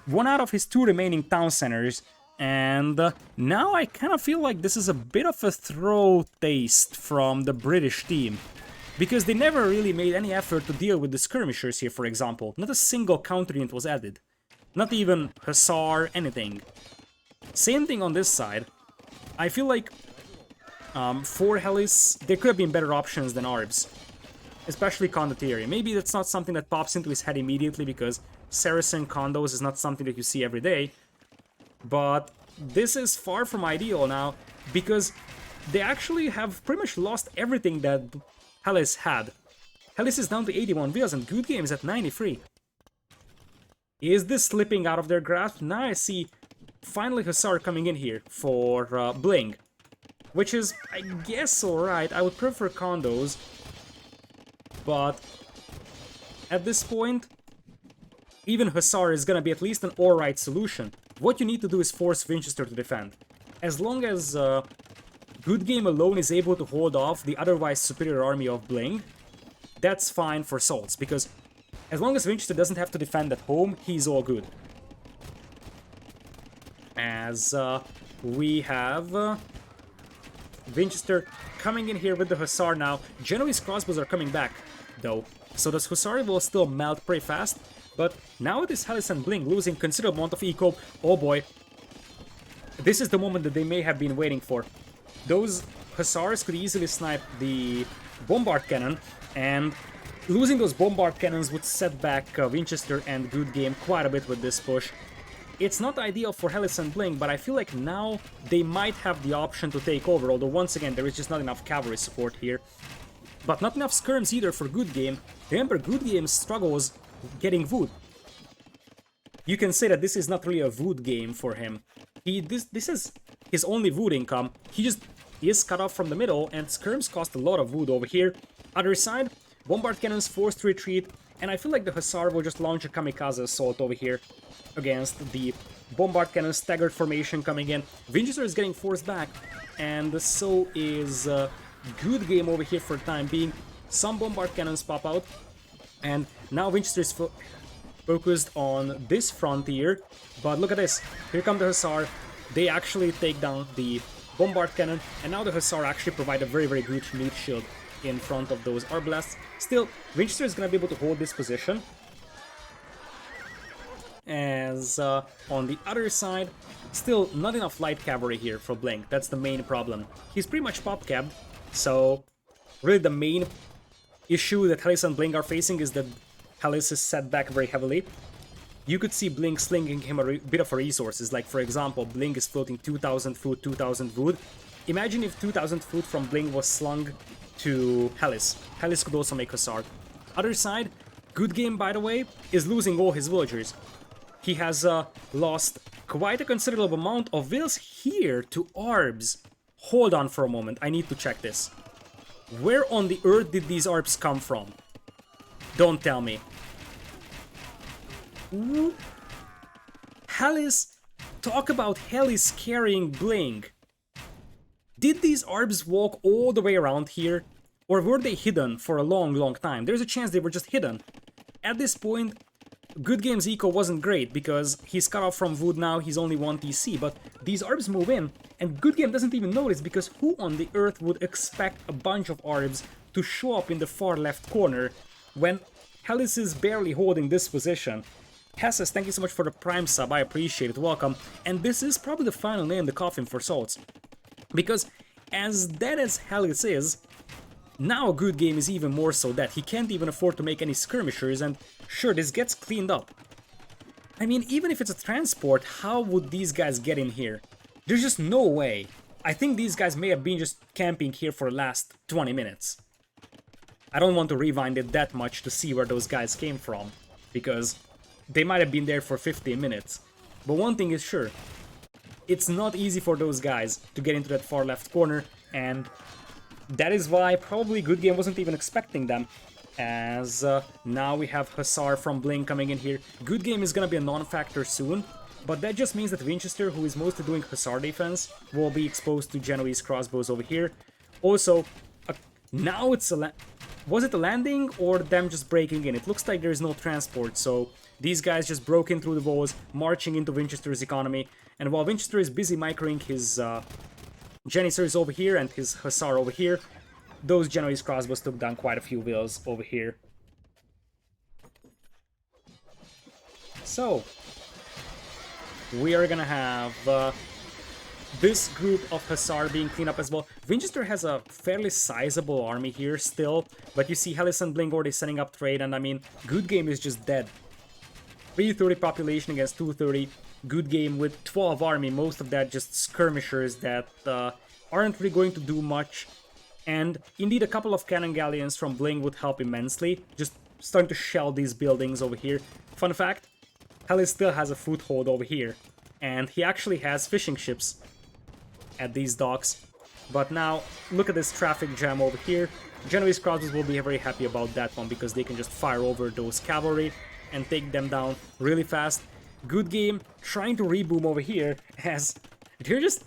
one out of his 2 remaining town centers. And now I kind of feel like this is a bit of a throw taste from the British team, because they never really made any effort to deal with the skirmishers here, for example. Not a single counter unit was added. Not even Hussar, anything. Same thing on this side. I feel like for Hallis, there could have been better options than ARBs. Especially Condottieri. Maybe that's not something that pops into his head immediately, because Saracen condos is not something that you see every day. But this is far from ideal now, because they actually have pretty much lost everything that Hallis had. Hallis is down to 81 villas and Good Game is at 93. Is this slipping out of their grasp? Now I see finally Hussar coming in here for BlinG, which is, I guess, alright. I would prefer condos, but at this point, even Hussar is gonna be at least an alright solution. What you need to do is force Winchester to defend. As long as Good Game alone is able to hold off the otherwise superior army of BlinG, that's fine for SalzZ, because as long as Winchester doesn't have to defend at home, he's all good. As we have Winchester coming in here with the Hussar now. Genoese crossbows are coming back, though, so this Hussar will still melt pretty fast. But now it is Hallis+BlinG losing considerable amount of eco. Oh boy. This is the moment that they may have been waiting for. Those Hussars could easily snipe the bombard cannon, and losing those bombard cannons would set back Winchester and Good Game quite a bit with this push. It's not ideal for Hallis+BlinG, but I feel like now they might have the option to take over, although once again there is just not enough cavalry support here. But not enough skirms either for Good Game. Remember, Good Game struggles getting Wood. You can say that this is not really a Wood game for him. This is his only Wood income. He just is cut off from the middle, and skirms cost a lot of Wood over here. Other side, bombard cannons forced to retreat, and I feel like the Hussar will just launch a kamikaze assault over here against the bombard cannon staggered formation coming in. Winchester is getting forced back, and so is Good Game over here for the time being. Some bombard cannons pop out, and now Winchester is focused on this frontier, but look at this. Here come the Hussar. They actually take down the bombard cannon, and now the Hussar actually provide a very, very good meat shield in front of those arbalasts. Still, Winchester is going to be able to hold this position. As on the other side, still not enough light cavalry here for BlinG. That's the main problem. He's pretty much pop-capped, so really the main issue that Hallis+BlinG are facing is that Hallis is set back very heavily. You could see BlinG slinging him a bit of resources, like for example, BlinG is floating 2000 food, 2000 wood. Imagine if 2000 food from BlinG was slung to Hallis. Hallis could also make Hussar. Other side, Good Game, by the way, is losing all his villagers. He has lost quite a considerable amount of villas here to Arbs. Hold on for a moment, I need to check this. Where on the earth did these Arbs come from? Don't tell me. Ooh. Hallis, talk about Hallis carrying BlinG. Did these Arbs walk all the way around here? Or were they hidden for a long, long time? There's a chance they were just hidden. At this point, Good Game's eco wasn't great, because he's cut off from wood now, he's only 1 TC, but these Arbs move in, and Good Game doesn't even notice, because who on the earth would expect a bunch of Arbs to show up in the far left corner when Hallis is barely holding this position. Hesses, thank you so much for the Prime sub, I appreciate it, welcome. And this is probably the final nail in the coffin for SalzZ. Because as dead as Hallis is, now Good Game is even more so dead. He can't even afford to make any skirmishers, and sure, this gets cleaned up. I mean, even if it's a transport, how would these guys get in here? There's just no way. I think these guys may have been just camping here for the last 20 minutes. I don't want to rewind it that much to see where those guys came from, because they might have been there for 15 minutes. But one thing is sure, it's not easy for those guys to get into that far left corner, and that is why probably Good Game wasn't even expecting them. As now we have Hussar from BlinG coming in here. Good Game is gonna be a non-factor soon, but that just means that Vinchester, who is mostly doing Hussar defense, will be exposed to Genoese crossbows over here. Also, now it's a was it a landing or them just breaking in? It looks like there is no transport, so these guys just broke in through the walls, marching into Vinchester's economy. And while Vinchester is busy microing his Janissaries over here and his Hussar over here, those Genoese crossbows took down quite a few wheels over here. So, we are gonna have this group of Hussar being cleaned up as well. Vinchester has a fairly sizable army here still, but you see Hallis+BlinG already setting up trade, and I mean, Good Game is just dead. 330 population against 230. Good Game with 12 army, most of that just skirmishers that aren't really going to do much. And indeed, a couple of cannon galleons from BlinG would help immensely, just starting to shell these buildings over here. Fun fact, Hallis still has a foothold over here, and he actually has fishing ships at these docks. But now, look at this traffic jam over here. Genoese crossbows will be very happy about that one, because they can just fire over those cavalry and take them down really fast. Good Game trying to reboom over here, as they're just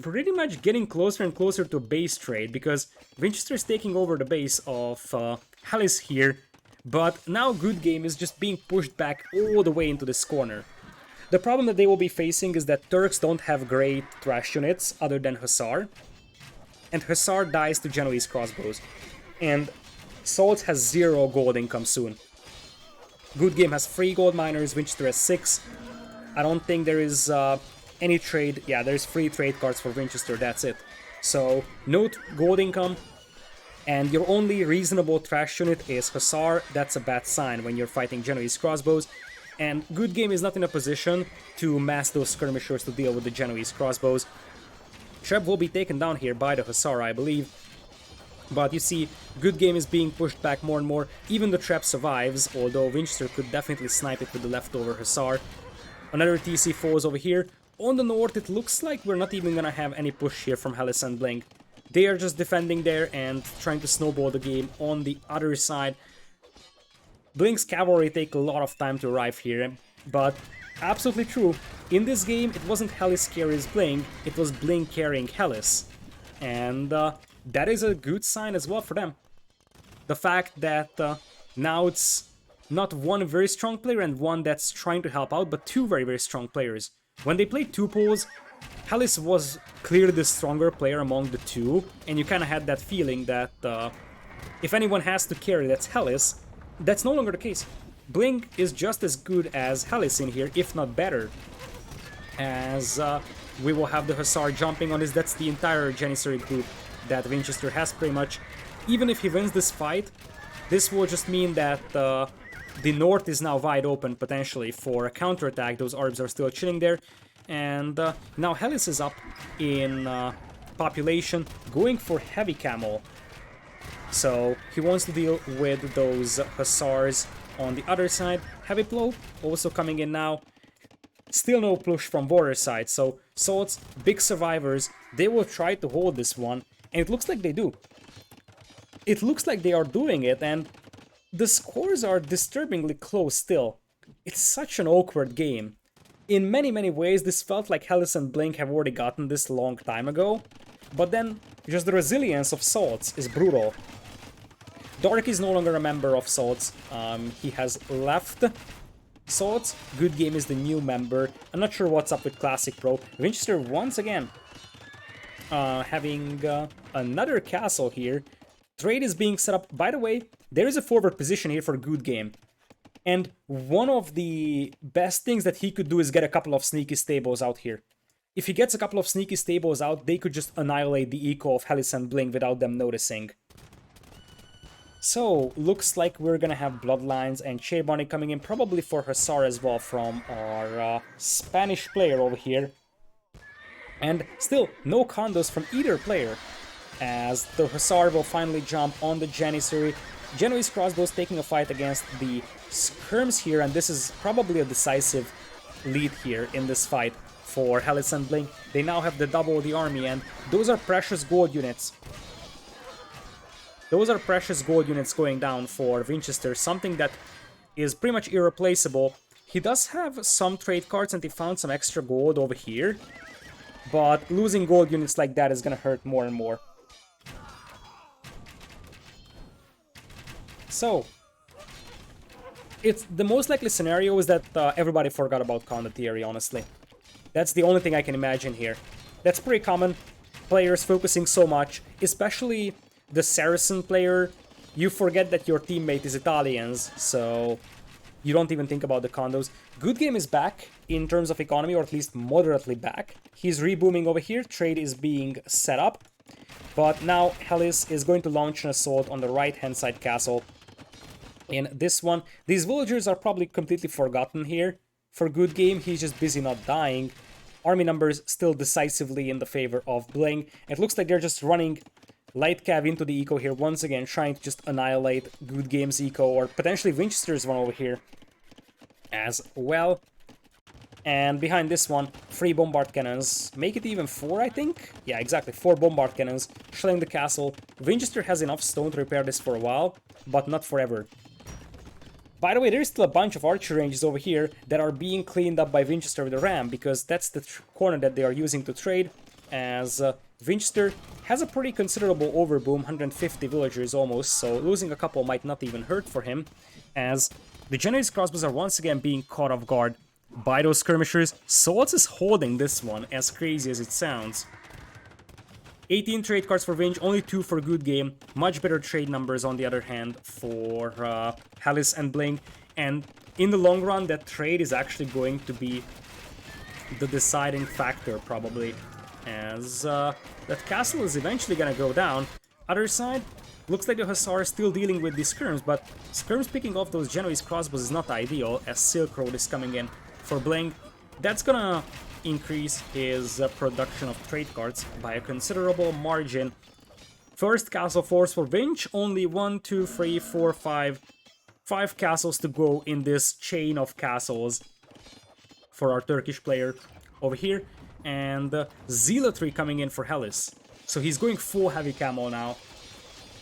pretty much getting closer and closer to a base trade, because Vinchester is taking over the base of Hallis here, but now Good Game is just being pushed back all the way into this corner. The problem that they will be facing is that Turks don't have great thrash units other than Hussar, and Hussar dies to Genoese crossbows, and SalzZ has 0 gold income soon. Good Game has 3 gold miners, Vinchester has 6. I don't think there is any trade. Yeah, there's free trade cards for Vinchester, that's it. So, no gold income, and your only reasonable trash unit is Hussar. That's a bad sign when you're fighting Genoese crossbows. And Good Game is not in a position to mass those skirmishers to deal with the Genoese crossbows. Treb will be taken down here by the Hussar, I believe. But you see, Good Game is being pushed back more and more. Even the trap survives, although Vinchester could definitely snipe it with the leftover Hussar. Another TC falls over here. On the north, it looks like we're not even gonna have any push here from Hallis+BlinG. They are just defending there and trying to snowball the game on the other side. BlinG's cavalry take a lot of time to arrive here, but absolutely true. In this game, it wasn't Hallis carries BlinG, it was BlinG carrying Hallis. And that is a good sign as well for them. The fact that now it's not one very strong player and one that's trying to help out, but 2 very, very strong players. When they played 2 poles, Hallis was clearly the stronger player among the 2, and you kind of had that feeling that if anyone has to carry, that's Hallis. That's no longer the case. BlinG is just as good as Hallis in here, if not better. As we will have the Hussar jumping on this. That's the entire Janissary group that Vinchester has pretty much. Even if he wins this fight, this will just mean that the north is now wide open potentially for a counterattack. Those Arbs are still chilling there. And now Hallis is up in population, going for heavy camel. So he wants to deal with those Hussars on the other side. Heavy Plow also coming in now. Still no push from border side, so SalzZ, big survivors, they will try to hold this one, and it looks like they do. It looks like they are doing it, and the scores are disturbingly close still. It's such an awkward game. In many, many ways, this felt like Hallis+BlinG have already gotten this a long time ago, but then just the resilience of SalzZ is brutal. Dark is no longer a member of SalzZ. He has left SalzZ. Good Game is the new member. I'm not sure what's up with Classic Pro. Vinchester once again having another castle here. Trade is being set up. By the way, there is a forward position here for Good Game. And one of the best things that he could do is get a couple of sneaky stables out here. If he gets a couple of sneaky stables out, they could just annihilate the eco of Hallis+BlinG without them noticing. So, looks like we're gonna have Bloodlines and Chebani coming in, probably for Hussar as well from our Spanish player over here. And still, no condos from either player, as the Hussar will finally jump on the Janissary. Genoese crossbows taking a fight against the skirms here, and this is probably a decisive lead here in this fight for Hallis+BlinG. They now have the double the army, and those are precious gold units. Those are precious gold units going down for Vinchester, something that is pretty much irreplaceable. He does have some trade cards and he found some extra gold over here, but losing gold units like that is gonna hurt more and more. So, it's the most likely scenario is that everybody forgot about Condottieri, honestly. That's the only thing I can imagine here. That's pretty common, players focusing so much, especially the Saracen player. You forget that your teammate is Italians, so you don't even think about the condos. Good Game is back in terms of economy, or at least moderately back. He's rebooming over here, trade is being set up, but now Hallis is going to launch an assault on the right-hand side castle. In this one, these villagers are probably completely forgotten here. For Good Game, he's just busy not dying. Army numbers still decisively in the favor of BlinG. It looks like they're just running Light Cav into the eco here, once again trying to just annihilate Good Game's eco, or potentially Winchester's one over here as well. And behind this one, 3 bombard cannons. Make it even 4, I think? Yeah, exactly, 4 bombard cannons shelling the castle. Winchester has enough stone to repair this for a while, but not forever. By the way, there's still a bunch of archer ranges over here that are being cleaned up by Winchester with a ram, because that's the corner that they are using to trade, as Winchester has a pretty considerable overboom, 150 villagers almost, so losing a couple might not even hurt for him, as the Genoese crossbows are once again being caught off guard by those skirmishers. SalzZ is holding this one, as crazy as it sounds. 18 trade cards for Vinch, only 2 for Good Game. Much better trade numbers on the other hand for Hallis+BlinG, and in the long run that trade is actually going to be the deciding factor probably, as that castle is eventually gonna go down. Other side, looks like the Hussar is still dealing with the skirms, but skirms picking off those Genoese crossbows is not ideal, as Silk Road is coming in for BlinG. That's gonna increase his production of trade cards by a considerable margin. First castle force for Vinch, only 1, 2, 3, 4, 5 castles to go in this chain of castles for our Turkish player over here, and Zealotry coming in for Hallis. So he's going full heavy camo now.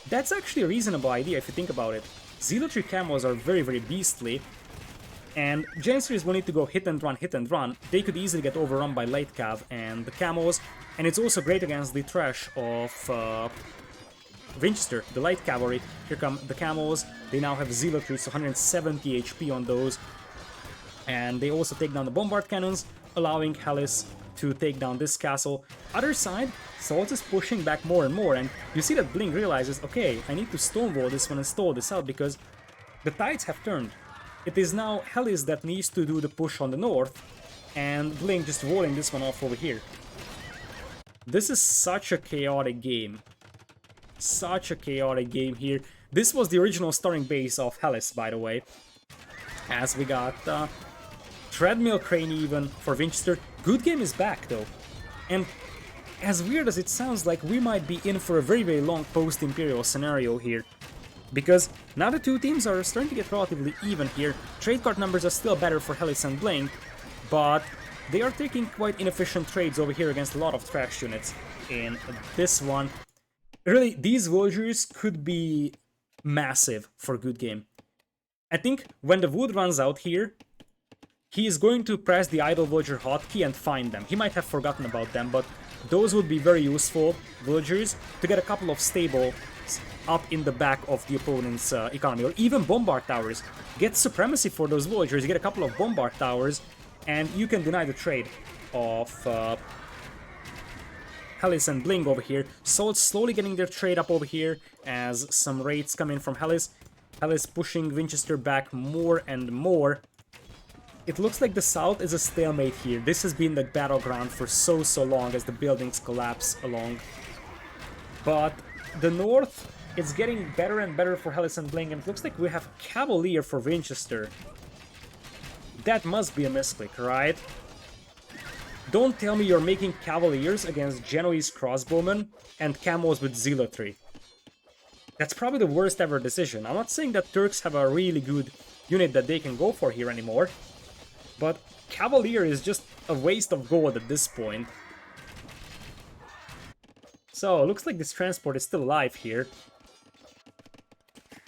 That's actually a reasonable idea if you think about it. Zealotry camos are very, very beastly, and Janissaries will need to go hit and run. They could easily get overrun by Light Cav and the camos, and it's also great against the trash of Winchester, the Light Cavalry. Here come the camos, they now have Zealotry, so 170 HP on those, and they also take down the bombard cannons, allowing Hallis to take down this castle. Other side, SalzZ is pushing back more and more, and you see that BlinG realizes, okay, I need to stonewall this one and stall this out, because the tides have turned. It is now Hallis that needs to do the push on the north, and BlinG just walling this one off over here. This is such a chaotic game. Such a chaotic game here. This was the original starting base of Hallis, by the way, as we got Treadmill Crane even for Winchester. Good Game is back though, and as weird as it sounds, like we might be in for a very, very long post-Imperial scenario here, because now the two teams are starting to get relatively even here. Trade card numbers are still better for Hallis+BlinG, but they are taking quite inefficient trades over here against a lot of trash units in this one. Really, these villagers could be massive for Good Game. I think when the wood runs out here, he is going to press the idle villager hotkey and find them. He might have forgotten about them, but those would be very useful villagers to get a couple of stables up in the back of the opponent's economy, or even bombard towers. Get supremacy for those villagers, you get a couple of bombard towers, and you can deny the trade of Hallis+BlinG over here. SalzZ slowly getting their trade up over here as some raids come in from Hallis. Hallis pushing Vinchester back more and more. It looks like the south is a stalemate here. This has been the battleground for so long as the buildings collapse along. But the north is getting better and better for Hallis+BlinG, and it looks like we have Cavalier for Vinchester. That must be a misclick, right? Don't tell me you're making Cavaliers against Genoese crossbowmen and camos with zealotry. That's probably the worst ever decision. I'm not saying that Turks have a really good unit that they can go for here anymore, but Cavalier is just a waste of gold at this point. So, looks like this transport is still alive here.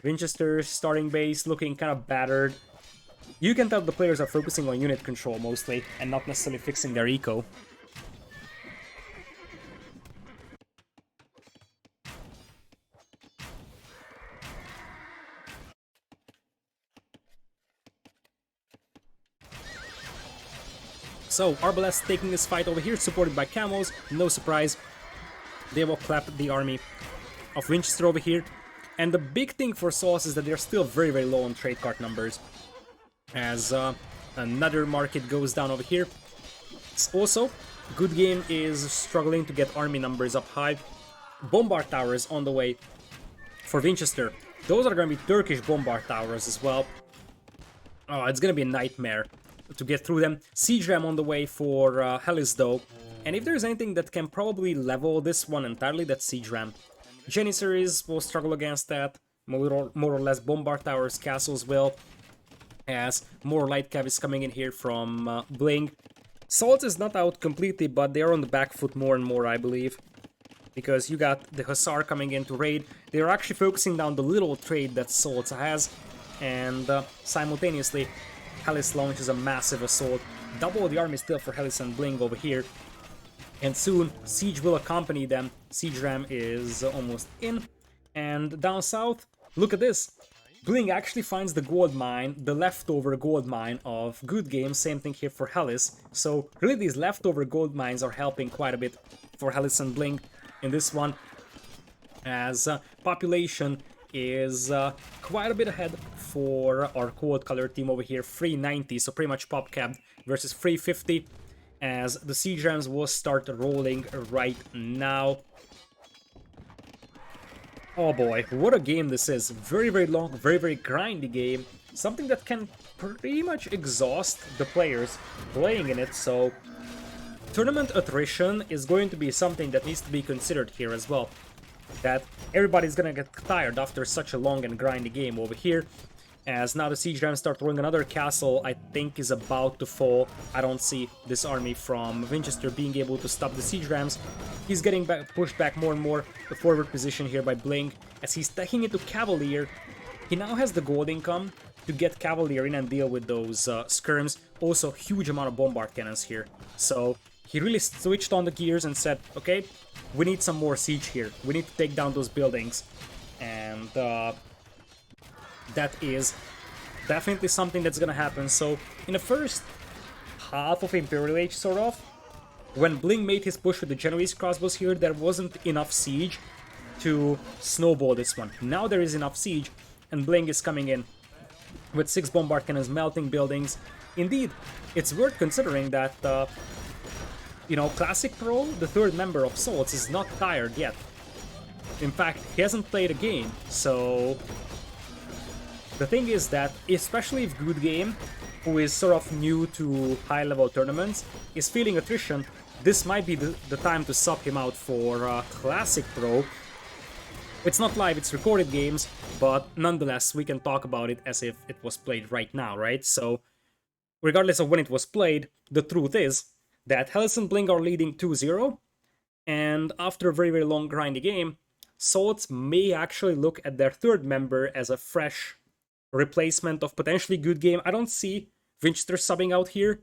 Vinchester's starting base looking kind of battered. You can tell the players are focusing on unit control mostly, and not necessarily fixing their eco. So, Arbalest taking this fight over here, supported by camos, no surprise. They will clap the army of Winchester over here. And the big thing for SalzZ is that they're still very low on trade cart numbers. As another market goes down over here. Also, Good Game is struggling to get army numbers up high. Bombard towers on the way for Winchester. Those are going to be Turkish bombard towers as well. Oh, it's going to be a nightmare to get through them. Siege ram on the way for Hallis though. And if there's anything that can probably level this one entirely, that's siege ram. Janissaries will struggle against that. More or less bombard towers, castles will. As more light cav is coming in here from BlinG. SalzZ is not out completely, but they are on the back foot more and more, I believe. Because you got the Hussar coming in to raid. They are actually focusing down the little trade that SalzZ has. And simultaneously, Hallis launches a massive assault. Double the army still for Hallis+BlinG over here. And soon, Siege will accompany them. Siege ram is almost in. And down south, look at this. BlinG actually finds the gold mine, the leftover gold mine of Good Game. Same thing here for Hallis. So really these leftover gold mines are helping quite a bit for Hallis+BlinG in this one. As population is quite a bit ahead for our cold color team over here. 390, so pretty much pop capped versus 350. As the siege rams will start rolling right now. Oh boy, what a game this is. Very long, very grindy game. Something that can pretty much exhaust the players playing in it, so tournament attrition is going to be something that needs to be considered here as well. That everybody's gonna get tired after such a long and grindy game over here. As now the siege rams start throwing another castle, I think is about to fall. I don't see this army from Winchester being able to stop the siege rams. He's getting pushed back more and more. The forward position here by BlinG. As he's taking it to Cavalier, he now has the gold income to get Cavalier in and deal with those skirms. Also, huge amount of bombard cannons here. So he really switched on the gears and said, okay, we need some more siege here. We need to take down those buildings. And that is definitely something that's gonna happen. So in the first half of Imperial Age, sort of, when BlinG made his push with the Genoese crossbows here, there wasn't enough siege to snowball this one. Now there is enough siege, and BlinG is coming in with 6 bombard cannons, melting buildings. Indeed, it's worth considering that, you know, Classic Pro, the third member of SalzZ, is not tired yet. In fact, he hasn't played a game, so the thing is that, especially if Good Game, who is sort of new to high-level tournaments, is feeling attrition, this might be the time to sub him out for Classic Pro. It's not live, it's recorded games, but nonetheless, we can talk about it as if it was played right now, right? So, regardless of when it was played, the truth is that Hallis+BlinG are leading 2-0, and after a very long grindy game, SalzZ may actually look at their third member as a fresh replacement of potentially Good Game. I don't see Winchester subbing out here.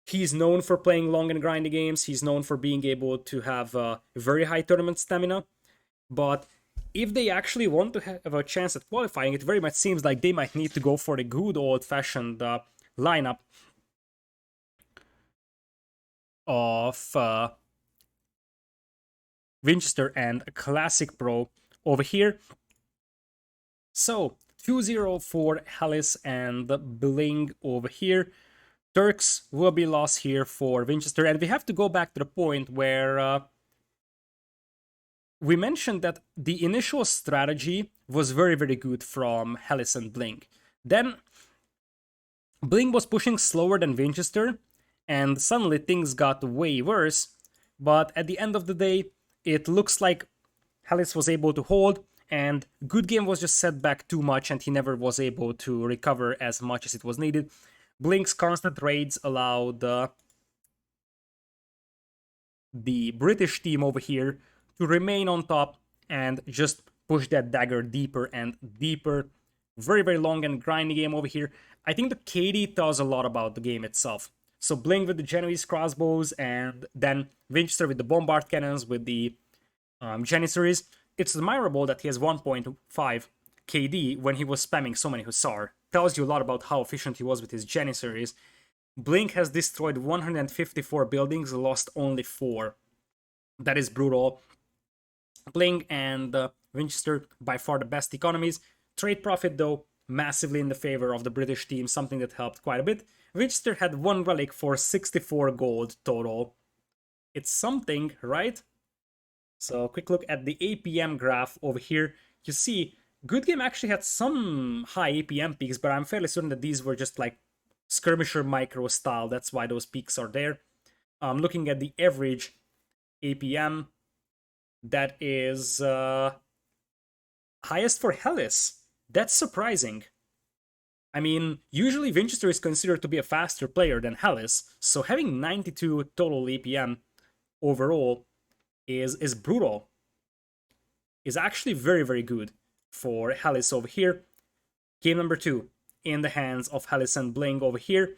He's known for playing long and grindy games. He's known for being able to have very high tournament stamina. But if they actually want to have a chance at qualifying, it very much seems like they might need to go for the good old-fashioned lineup of Winchester and Classic Pro over here. So 2-0 for Hallis and BlinG over here. Turks will be lost here for Winchester, and we have to go back to the point where we mentioned that the initial strategy was very, very good from Hallis and BlinG. Then BlinG was pushing slower than Winchester, and suddenly things got way worse. But at the end of the day, it looks like Hallis was able to hold, and Good Game was just set back too much, and he never was able to recover as much as it was needed. BlinG's constant raids allowed the British team over here to remain on top and just push that dagger deeper and deeper. Very, very long and grindy game over here. I think the KD tells a lot about the game itself. So BlinG with the Genoese crossbows, and then Winchester with the bombard cannons with the Janissaries. It's admirable that he has 1.5 KD when he was spamming so many Hussar. Tells you a lot about how efficient he was with his Janissaries. BlinG has destroyed 154 buildings, lost only 4. That is brutal. BlinG and Winchester, by far the best economies. Trade profit, though, massively in the favor of the British team, something that helped quite a bit. Winchester had 1 relic for 64 gold total. It's something, right? So, quick look at the APM graph over here. You see, Good Game actually had some high APM peaks, but I'm fairly certain that these were just like skirmisher micro style. That's why those peaks are there. Looking at the average APM, that is highest for Hallis. That's surprising. I mean, usually Winchester is considered to be a faster player than Hallis, so having 92 total APM overall is brutal. Is actually very, very good for Hallis over here. Game number 2 in the hands of Hallis and BlinG over here,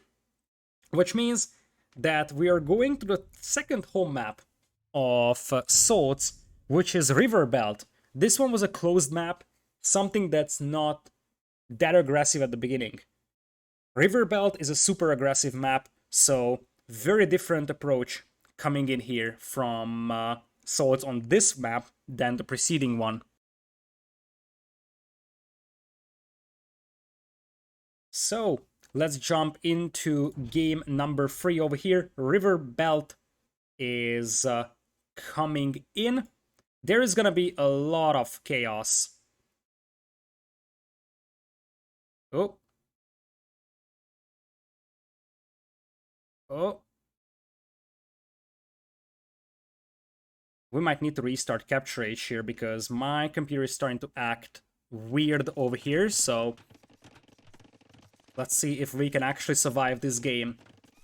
which means that we are going to the second home map of SalzZ, which is River Belt. This one was a closed map, something that's not that aggressive at the beginning. River Belt is a super aggressive map, so very different approach coming in here from SalzZ on this map than the preceding one. So let's jump into game number 3 over here. River Belt is coming in. There is gonna be a lot of chaos. Oh. Oh. We might need to restart Capture H here because my computer is starting to act weird over here, so let's see if we can actually survive this game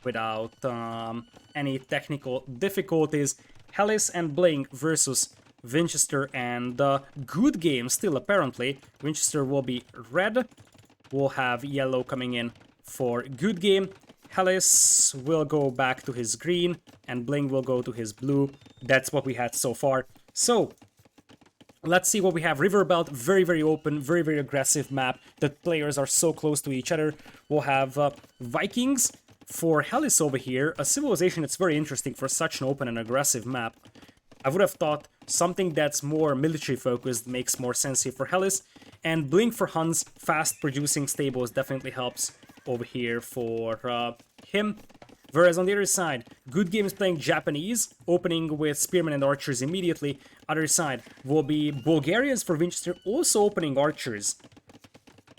without any technical difficulties. Hallis and BlinG versus Winchester and Good Game still apparently. Winchester will be red. We'll have yellow coming in for Good Game. Hallis will go back to his green and BlinG will go to his blue. That's what we had so far. So let's see what we have. River Belt, very, very open, very, very aggressive map. The players are so close to each other. We'll have Vikings for Hallis over here. A civilization that's very interesting for such an open and aggressive map. I would have thought something that's more military focused makes more sense here for Hallis. And BlinG for Huns, fast producing stables definitely helps over here for him. Whereas on the other side, Good Game is playing Japanese, opening with Spearmen and Archers immediately. Other side will be Bulgarians for Winchester, also opening Archers.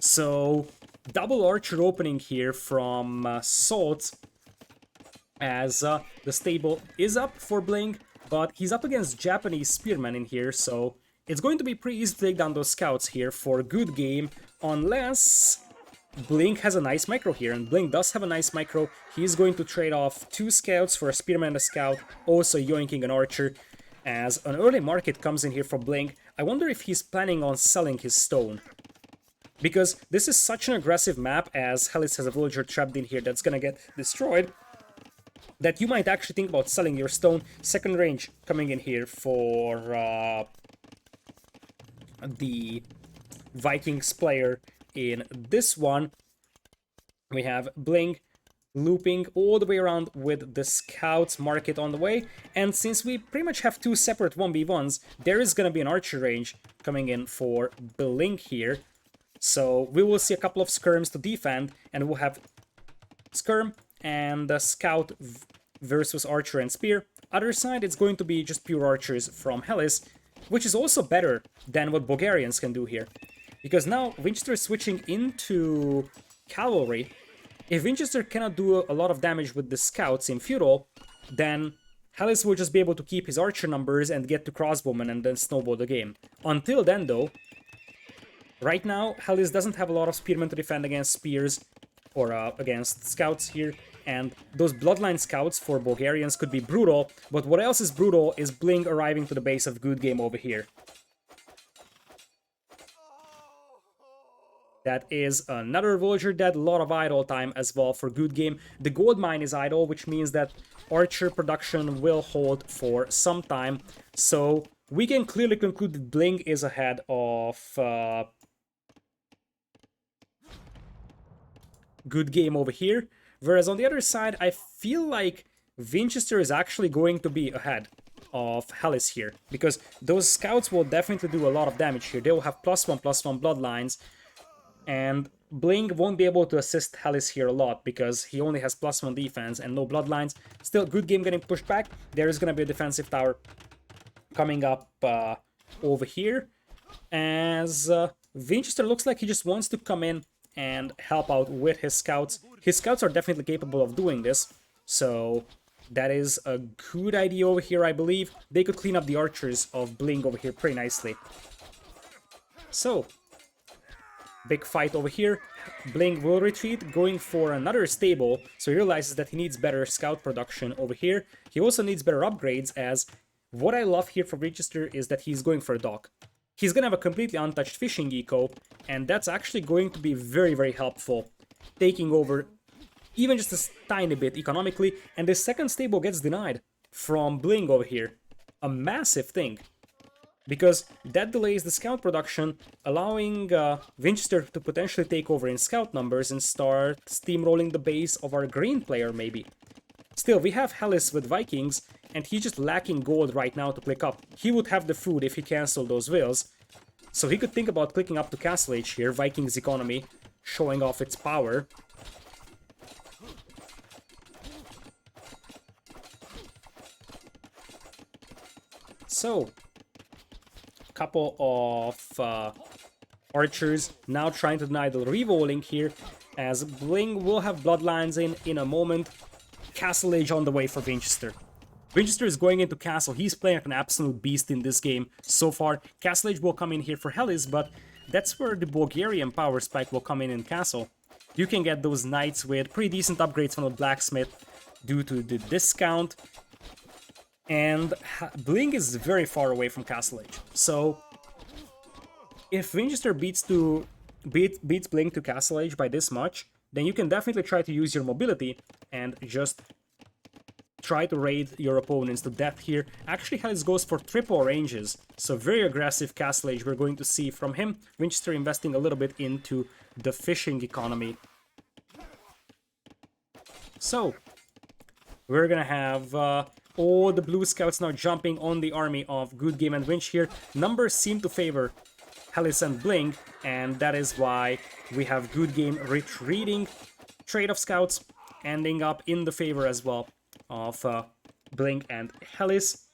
So, double Archer opening here from SalzZ, as the stable is up for BlinG, but he's up against Japanese Spearmen in here, so it's going to be pretty easy to take down those scouts here for Good Game, unless BlinG has a nice micro here, and BlinG does have a nice micro. He's going to trade off 2 scouts for a Spearman and a scout, also yoinking an Archer. As an early market comes in here for BlinG, I wonder if he's planning on selling his stone. Because this is such an aggressive map, as Hallis has a villager trapped in here that's gonna get destroyed, that you might actually think about selling your stone. Second range coming in here for the Vikings player in this one. We have BlinG looping all the way around with the scouts market on the way. And since we pretty much have two separate 1v1s, there is going to be an archer range coming in for BlinG here. So we will see a couple of skirms to defend, and we'll have skirm and scout versus archer and spear. Other side, it's going to be just pure archers from Hallis, which is also better than what Bulgarians can do here. Because now Winchester is switching into cavalry. If Winchester cannot do a lot of damage with the scouts in feudal, then Hallis will just be able to keep his archer numbers and get to crossbowmen and then snowball the game. Until then though, right now Hallis doesn't have a lot of spearmen to defend against spears or against scouts here, and those bloodline scouts for Bulgarians could be brutal, but what else is brutal is BlinG arriving to the base of Good Game over here. That is another villager dead, a lot of idle time as well for Good Game. The gold mine is idle, which means that archer production will hold for some time. So we can clearly conclude that BlinG is ahead of Good Game over here. Whereas on the other side, I feel like Winchester is actually going to be ahead of Hallis here. Because those scouts will definitely do a lot of damage here. They will have +1/+1 bloodlines. And BlinG won't be able to assist Hallis here a lot because he only has +1 defense and no bloodlines. Still, Good Game getting pushed back. There is going to be a defensive tower coming up over here. As Winchester looks like he just wants to come in and help out with his scouts. His scouts are definitely capable of doing this. So that is a good idea over here, I believe. They could clean up the archers of BlinG over here pretty nicely. So big fight over here. BlinG will retreat, going for another stable, so he realizes that he needs better scout production over here. He also needs better upgrades, as what I love here for Winchester is that he's going for a dock. He's gonna have a completely untouched fishing eco, and that's actually going to be very, very helpful, taking over even just a tiny bit economically, and the second stable gets denied from BlinG over here. A massive thing. Because that delays the scout production, allowing Winchester to potentially take over in scout numbers and start steamrolling the base of our green player, maybe. Still, we have Hallis with Vikings, and he's just lacking gold right now to click up. He would have the food if he canceled those wills, so he could think about clicking up to Castle Age here, Vikings economy, showing off its power. So couple of archers now trying to deny the rerolling here, as BlinG will have bloodlines in a moment. Castle Age on the way for Winchester. Winchester is going into Castle. He's playing like an absolute beast in this game so far. Castle Age will come in here for Hallis, but that's where the Bulgarian power spike will come in Castle. You can get those knights with pretty decent upgrades from the blacksmith due to the discount. And BlinG is very far away from Castle Age. So if Winchester beats BlinG to Castle Age by this much, then you can definitely try to use your mobility and just try to raid your opponents to death here. Actually, Hallis goes for triple ranges, so very aggressive Castle Age we're going to see from him. Winchester investing a little bit into the fishing economy. So we're gonna have all the blue scouts now jumping on the army of Good Game and Winch here. Numbers seem to favor Hallis and BlinG, and that is why we have Good Game retreating. Trade of scouts ending up in the favor as well of BlinG and Hallis.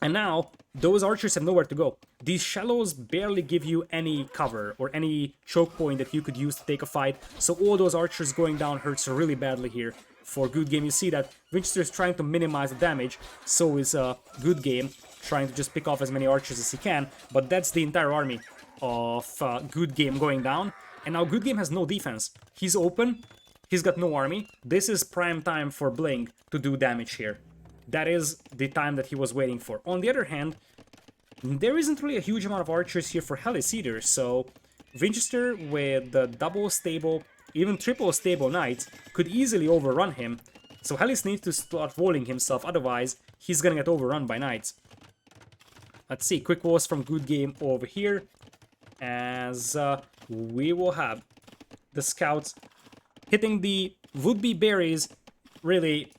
And now those archers have nowhere to go. These shallows barely give you any cover or any choke point that you could use to take a fight, so all those archers going down hurts really badly here. For Good Game, you see that Winchester is trying to minimize the damage, so is Good Game trying to just pick off as many archers as he can, but that's the entire army of Good Game going down, and now Good Game has no defense. He's open, he's got no army. This is prime time for BlinG to do damage here. That is the time that he was waiting for. On the other hand, there isn't really a huge amount of archers here for Hallis either, so Winchester with the double stable, even triple stable knights, could easily overrun him. So Hallis needs to start walling himself, otherwise he's gonna get overrun by knights. Let's see, quick walls from Good Game over here, as we will have the scouts hitting the would-be berries, really,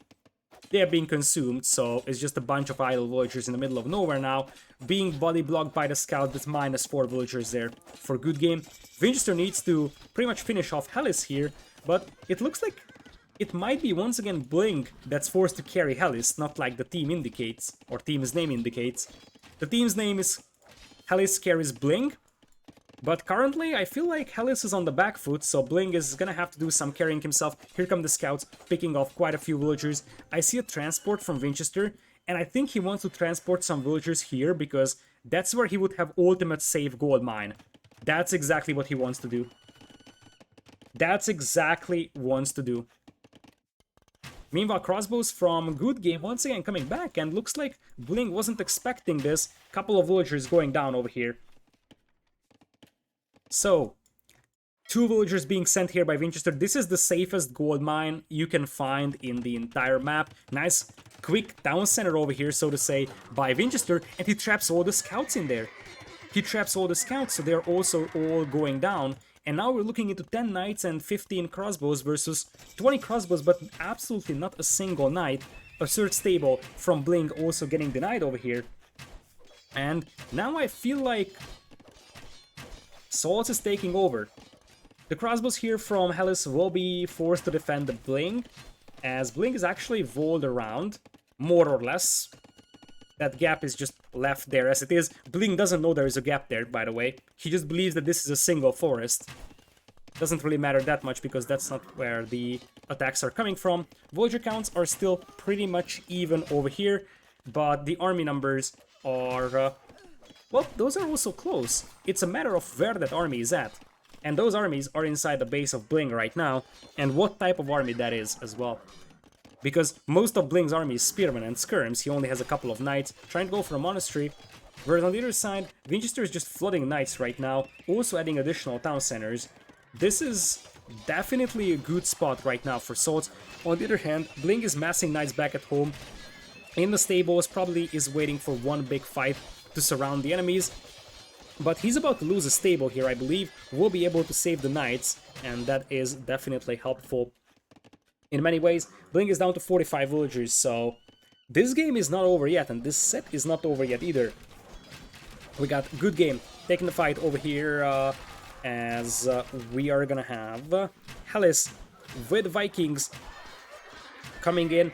they're being consumed, so it's just a bunch of idle villagers in the middle of nowhere now, being body blocked by the scout with -4 villagers there for good game. Winchester needs to pretty much finish off Hallis here, but it looks like it might be once again BlinG that's forced to carry Hallis, not like the team indicates, or team's name indicates. The team's name is Hallis+BlinG, but currently I feel like Hallis is on the back foot, so BlinG is gonna have to do some carrying himself. Here come the scouts, picking off quite a few villagers. I see a transport from Winchester, and I think he wants to transport some villagers here, because that's where he would have ultimate safe gold mine. That's exactly what he wants to do. That's exactly wants to do. Meanwhile, crossbows from Good Game once again coming back, and looks like BlinG wasn't expecting this. Couple of villagers going down over here. So, 2 villagers being sent here by Winchester. This is the safest gold mine you can find in the entire map. Nice quick town center over here, so to say, by Winchester, and he traps all the scouts in there. He traps all the scouts, so they're also all going down. And now we're looking into 10 knights and 15 crossbows versus 20 crossbows, but absolutely not a single knight. A third stable from BlinG also getting denied over here. And now I feel like SalzZ is taking over. The crossbows here from Hallis will be forced to defend the BlinG, as BlinG is actually walled around, more or less. That gap is just left there as it is. BlinG doesn't know there is a gap there, by the way. He just believes that this is a single forest. Doesn't really matter that much, because that's not where the attacks are coming from. Villager counts are still pretty much even over here, but the army numbers are... well, those are also close. It's a matter of where that army is at. And those armies are inside the base of BlinG right now, and what type of army that is as well. Because most of BlinG's army is spearmen and skirms. He only has a couple of knights, trying to go for a monastery. Whereas on the other side, Winchester is just flooding knights right now, also adding additional town centers. This is definitely a good spot right now for SalzZ. On the other hand, BlinG is massing knights back at home. In the stables, probably is waiting for one big fight to surround the enemies. But he's about to lose a stable here, I believe. Will be able to save the knights, and that is definitely helpful. In many ways, BlinG is down to 45 villagers, so this game is not over yet, and this set is not over yet either. We got Good Game taking the fight over here, as we are gonna have Hallis with Vikings coming in.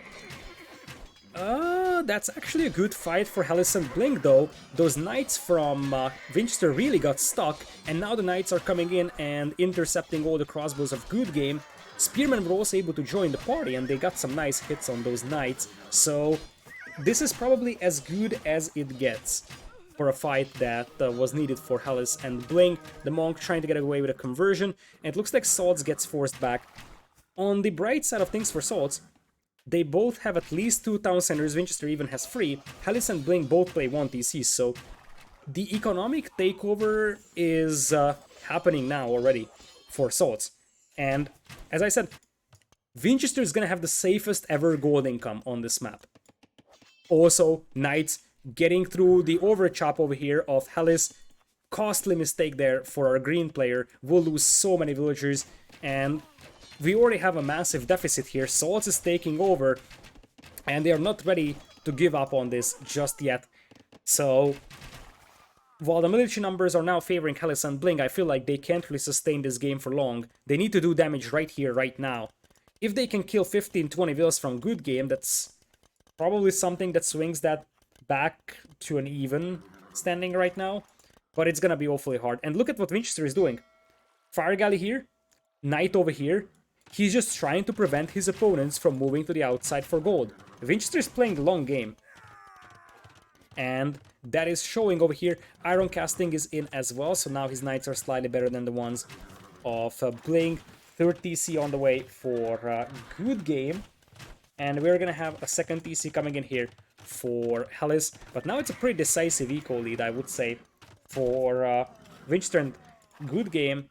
That's actually a good fight for Hallis and BlinG, though. Those knights from Winchester really got stuck, and now the knights are coming in and intercepting all the crossbows of Good Game. Spearmen were also able to join the party, and they got some nice hits on those knights, so this is probably as good as it gets for a fight that was needed for Hallis and BlinG. The monk trying to get away with a conversion, and it looks like SalzZ gets forced back. On the bright side of things for SalzZ, they both have at least 2 town centers. Winchester even has 3. Hallis and BlinG both play 1 TC, so the economic takeover is happening now already for SalzZ. And as I said, Winchester is gonna have the safest ever gold income on this map. Also, knights getting through the overchop over here of Hallis. Costly mistake there for our green player. We'll lose so many villagers, and we already have a massive deficit here. SalzZ is taking over, and they are not ready to give up on this just yet. So, while the military numbers are now favoring Hallis and BlinG, I feel like they can't really sustain this game for long. They need to do damage right here, right now. If they can kill 15-20 villas from Good Game, that's probably something that swings that back to an even standing right now. But it's gonna be awfully hard. And look at what Winchester is doing. Fire Galley here, Knight over here. He's just trying to prevent his opponents from moving to the outside for gold. Winchester is playing the long game. And that is showing over here. Iron Casting is in as well, so now his knights are slightly better than the ones of BlinG. 3rd TC on the way for Good Game. And we're gonna have a 2nd TC coming in here for Hallis. But now it's a pretty decisive eco lead, I would say, for Winchester and Good Game.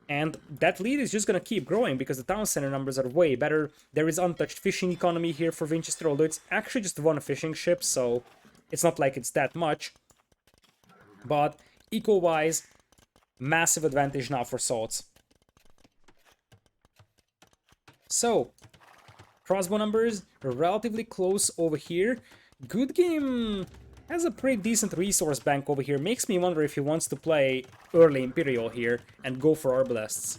And that lead is just gonna keep growing because the town center numbers are way better. There is untouched fishing economy here for Winchester, although it's actually just 1 fishing ship, so it's not like it's that much. But eco-wise, massive advantage now for SalzZ. So, crossbow numbers relatively close over here. Good Game has a pretty decent resource bank over here. Makes me wonder if he wants to play early Imperial here and go for Arbalests.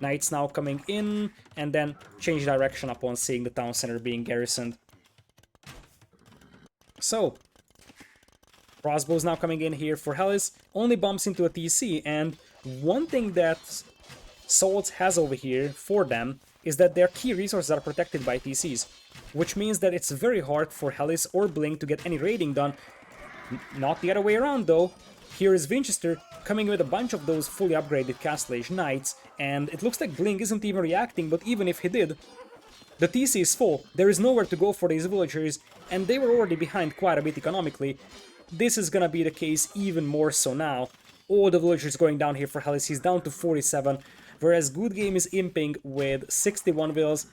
Knights now coming in, and then change direction upon seeing the town center being garrisoned. So, crossbows now coming in here for Hallis, only bumps into a TC, and one thing that SalzZ has over here for them is that their key resources are protected by TCs, which means that it's very hard for Hallis or BlinG to get any raiding done. Not the other way around though. Here is Vinchester coming with a bunch of those fully upgraded Castle Age Knights, and it looks like BlinG isn't even reacting, but even if he did, the TC is full, there is nowhere to go for these villagers, and they were already behind quite a bit economically. This is gonna be the case even more so now. All the villagers going down here for Hallis, he's down to 47, whereas Good Game is imping with 61 vills.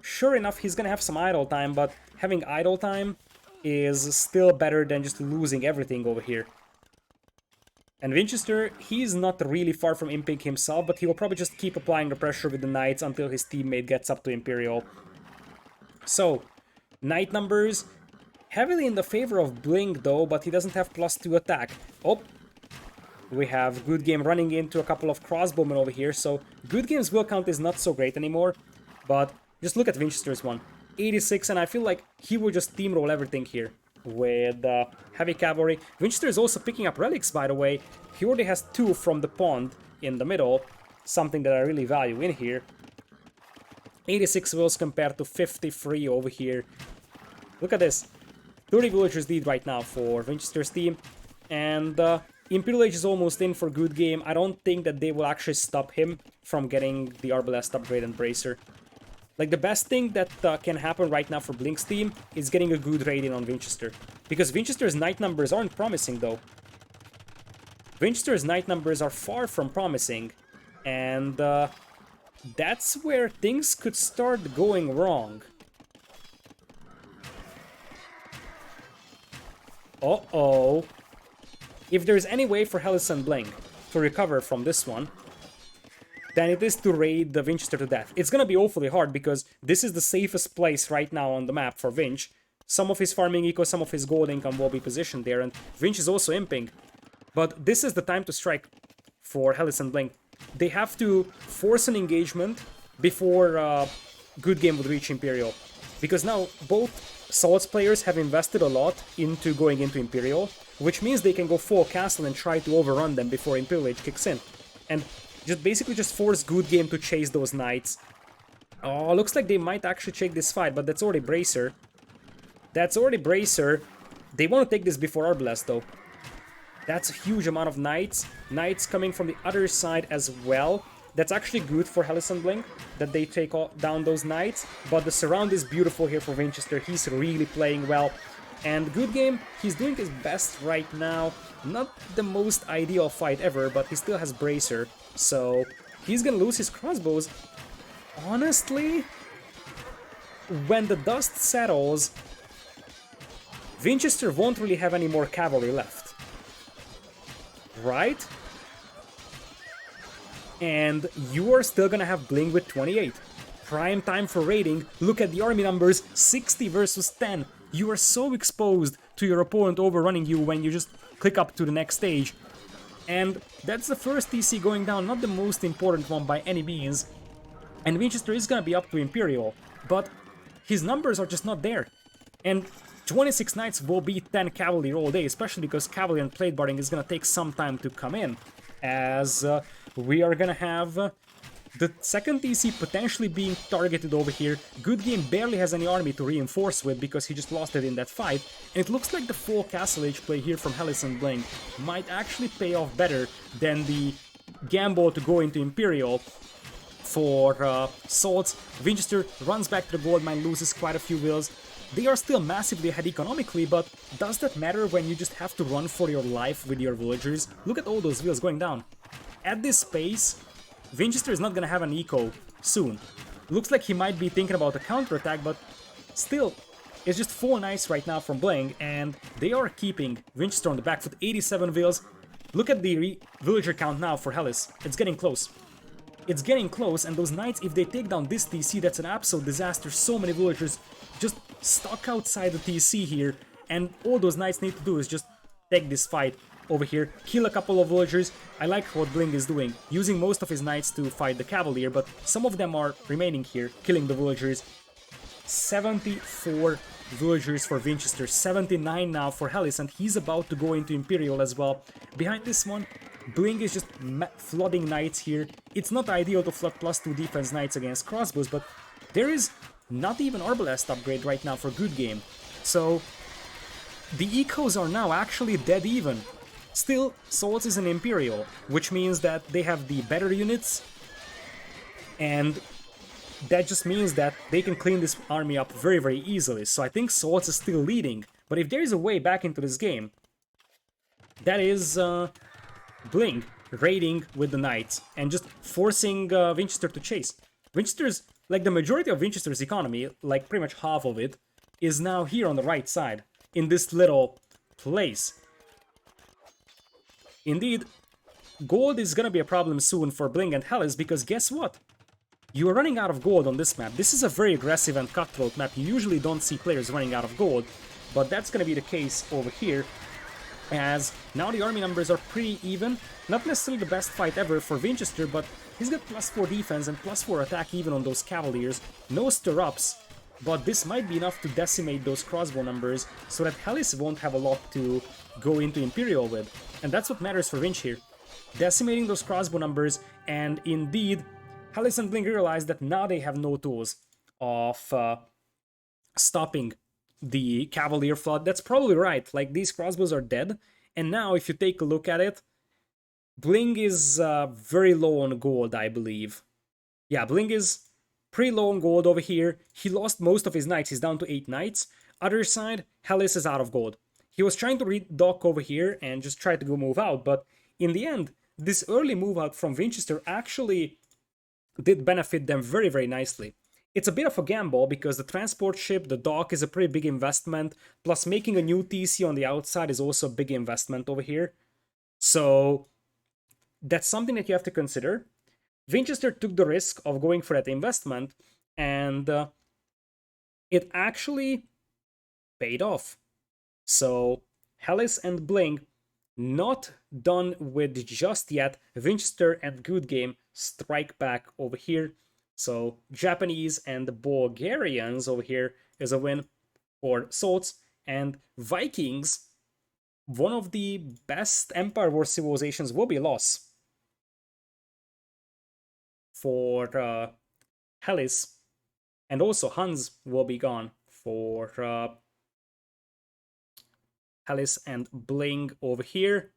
Sure enough, he's gonna have some idle time, but having idle time is still better than just losing everything over here. And Vinchester, he's not really far from imping himself, but he will probably just keep applying the pressure with the Knights until his teammate gets up to Imperial. So, Knight numbers heavily in the favor of BlinG though, but he doesn't have +2 attack. Oh, we have Good Game running into a couple of crossbowmen over here, so Good Game's will count is not so great anymore, but just look at Vinchester's one. 86, and I feel like he will just steamroll everything here with heavy cavalry. Vinchester is also picking up relics, by the way. He already has 2 from the pond in the middle, something that I really value in here. 86 vills compared to 53 over here. Look at this. 30 villagers lead right now for Vinchester's team, and Imperial Age is almost in for Good Game. I don't think that they will actually stop him from getting the Arbalest upgrade and Bracer. Like, the best thing that can happen right now for BlinG's team is getting a good raid in on Vinchester. Because Vinchester's Knight numbers aren't promising, though. Vinchester's Knight numbers are far from promising. And that's where things could start going wrong. Uh-oh. If there's any way for Hallis+BlinG to recover from this one, then it is to raid the Vinchester to death. It's gonna be awfully hard because this is the safest place right now on the map for Vinch. Some of his farming eco, some of his gold income will be positioned there, and Vinch is also imping. But this is the time to strike for Hallis+BlinG. They have to force an engagement before Good Game would reach Imperial. Because now both SalzZ players have invested a lot into going into Imperial, which means they can go full castle and try to overrun them before Imperial Age kicks in. And basically just force Good Game to chase those knights. Oh, looks like they might actually take this fight, but that's already Bracer. That's already Bracer. They want to take this before Arbalest, though. That's a huge amount of knights. Knights coming from the other side as well. That's actually good for Hallis+BlinG, that they take down those knights. But the surround is beautiful here for Vinchester. He's really playing well. And Good Game, he's doing his best right now. Not the most ideal fight ever, but he still has Bracer. So, he's gonna lose his crossbows. Honestly, when the dust settles, Vinchester won't really have any more cavalry left. Right? And you are still gonna have BlinG with 28. Prime time for raiding. Look at the army numbers, 60 versus 10. You are so exposed to your opponent overrunning you when you just click up to the next stage. And that's the first TC going down, not the most important one by any means. And Vinchester is gonna be up to Imperial, but his numbers are just not there. And 26 knights will beat 10 cavalry all day, especially because cavalry and plate barding is gonna take some time to come in, as we are gonna have the second TC potentially being targeted over here. Good Game barely has any army to reinforce with because he just lost it in that fight, and it looks like the full Castle Age play here from Hallis+BlinG might actually pay off better than the gamble to go into Imperial for SalzZ. Vinchester runs back to the gold mine, loses quite a few vills. They are still massively ahead economically, but does that matter when you just have to run for your life with your villagers? Look at all those vills going down. At this pace, Vinchester is not gonna have an eco soon. Looks like he might be thinking about a counterattack, but still, it's just 4 knights right now from BlinG, and they are keeping Vinchester on the back foot, 87 vills. Look at the villager count now for Hallis. It's getting close. it's getting close, and those knights, if they take down this TC, that's an absolute disaster. So many villagers just stuck outside the TC here, and all those knights need to do is just take this fight over here, kill a couple of villagers. I like what BlinG is doing, using most of his knights to fight the cavalier, but some of them are remaining here, killing the villagers. 74 villagers for Vinchester, 79 now for Hallis, and he's about to go into Imperial as well. Behind this one, BlinG is just flooding knights here. It's not ideal to flood +2 defense knights against crossbows, but there is not even Arbalest upgrade right now for good game. So the ecos are now actually dead even. Still, SalzZ is an Imperial, which means that they have the better units, and that just means that they can clean this army up very, very easily. So I think SalzZ is still leading, but if there is a way back into this game, that is BlinG raiding with the knights and just forcing Vinchester to chase. Vinchester's, like the majority of Vinchester's economy, like pretty much half of it, is now here on the right side, in this little place. Indeed, gold is gonna be a problem soon for BlinG and Hallis, because guess what? You are running out of gold on this map. This is a very aggressive and cutthroat map. You usually don't see players running out of gold, but that's gonna be the case over here, as now the army numbers are pretty even. Not necessarily the best fight ever for Vinchester, but he's got +4 defense and +4 attack even on those cavaliers. No stir-ups, but this might be enough to decimate those crossbow numbers so that Hallis won't have a lot to go into Imperial with. And that's what matters for Vinch here. Decimating those crossbow numbers, and indeed, Hallis and BlinG realize that now they have no tools of stopping the cavalier flood. That's probably right, like these crossbows are dead, and now if you take a look at it, BlinG is very low on gold, I believe. Yeah, BlinG is pretty low on gold over here. He lost most of his knights, he's down to 8 knights. Other side, Hallis is out of gold. He was trying to redock over here and just try to go move out, but in the end, this early move out from Vinchester actually did benefit them very, very nicely. It's a bit of a gamble because the transport ship, the dock, is a pretty big investment, plus making a new TC on the outside is also a big investment over here. So that's something that you have to consider. Vinchester took the risk of going for that investment, and it actually paid off. So Hallis and BlinG not done with just yet. Vinchester and Good Game strike back over here. So Japanese and the Bulgarians over here is a win for SalzZ, and Vikings, one of the best Empire War civilizations, will be lost for Hallis, and also Huns will be gone for Hallis and BlinG over here.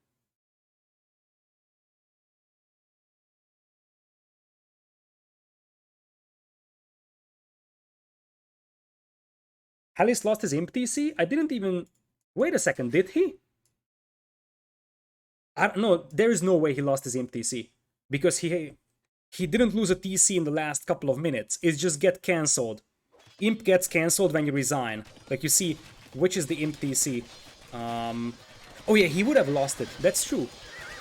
Hallis lost his Imp TC? I didn't even... Wait a second, did he? I don't know, there is no way he lost his Imp TC. Because he didn't lose a TC in the last couple of minutes. It just get cancelled. Imp gets cancelled when you resign. Like you see, which is the Imp TC? Oh yeah, he would have lost it. That's true.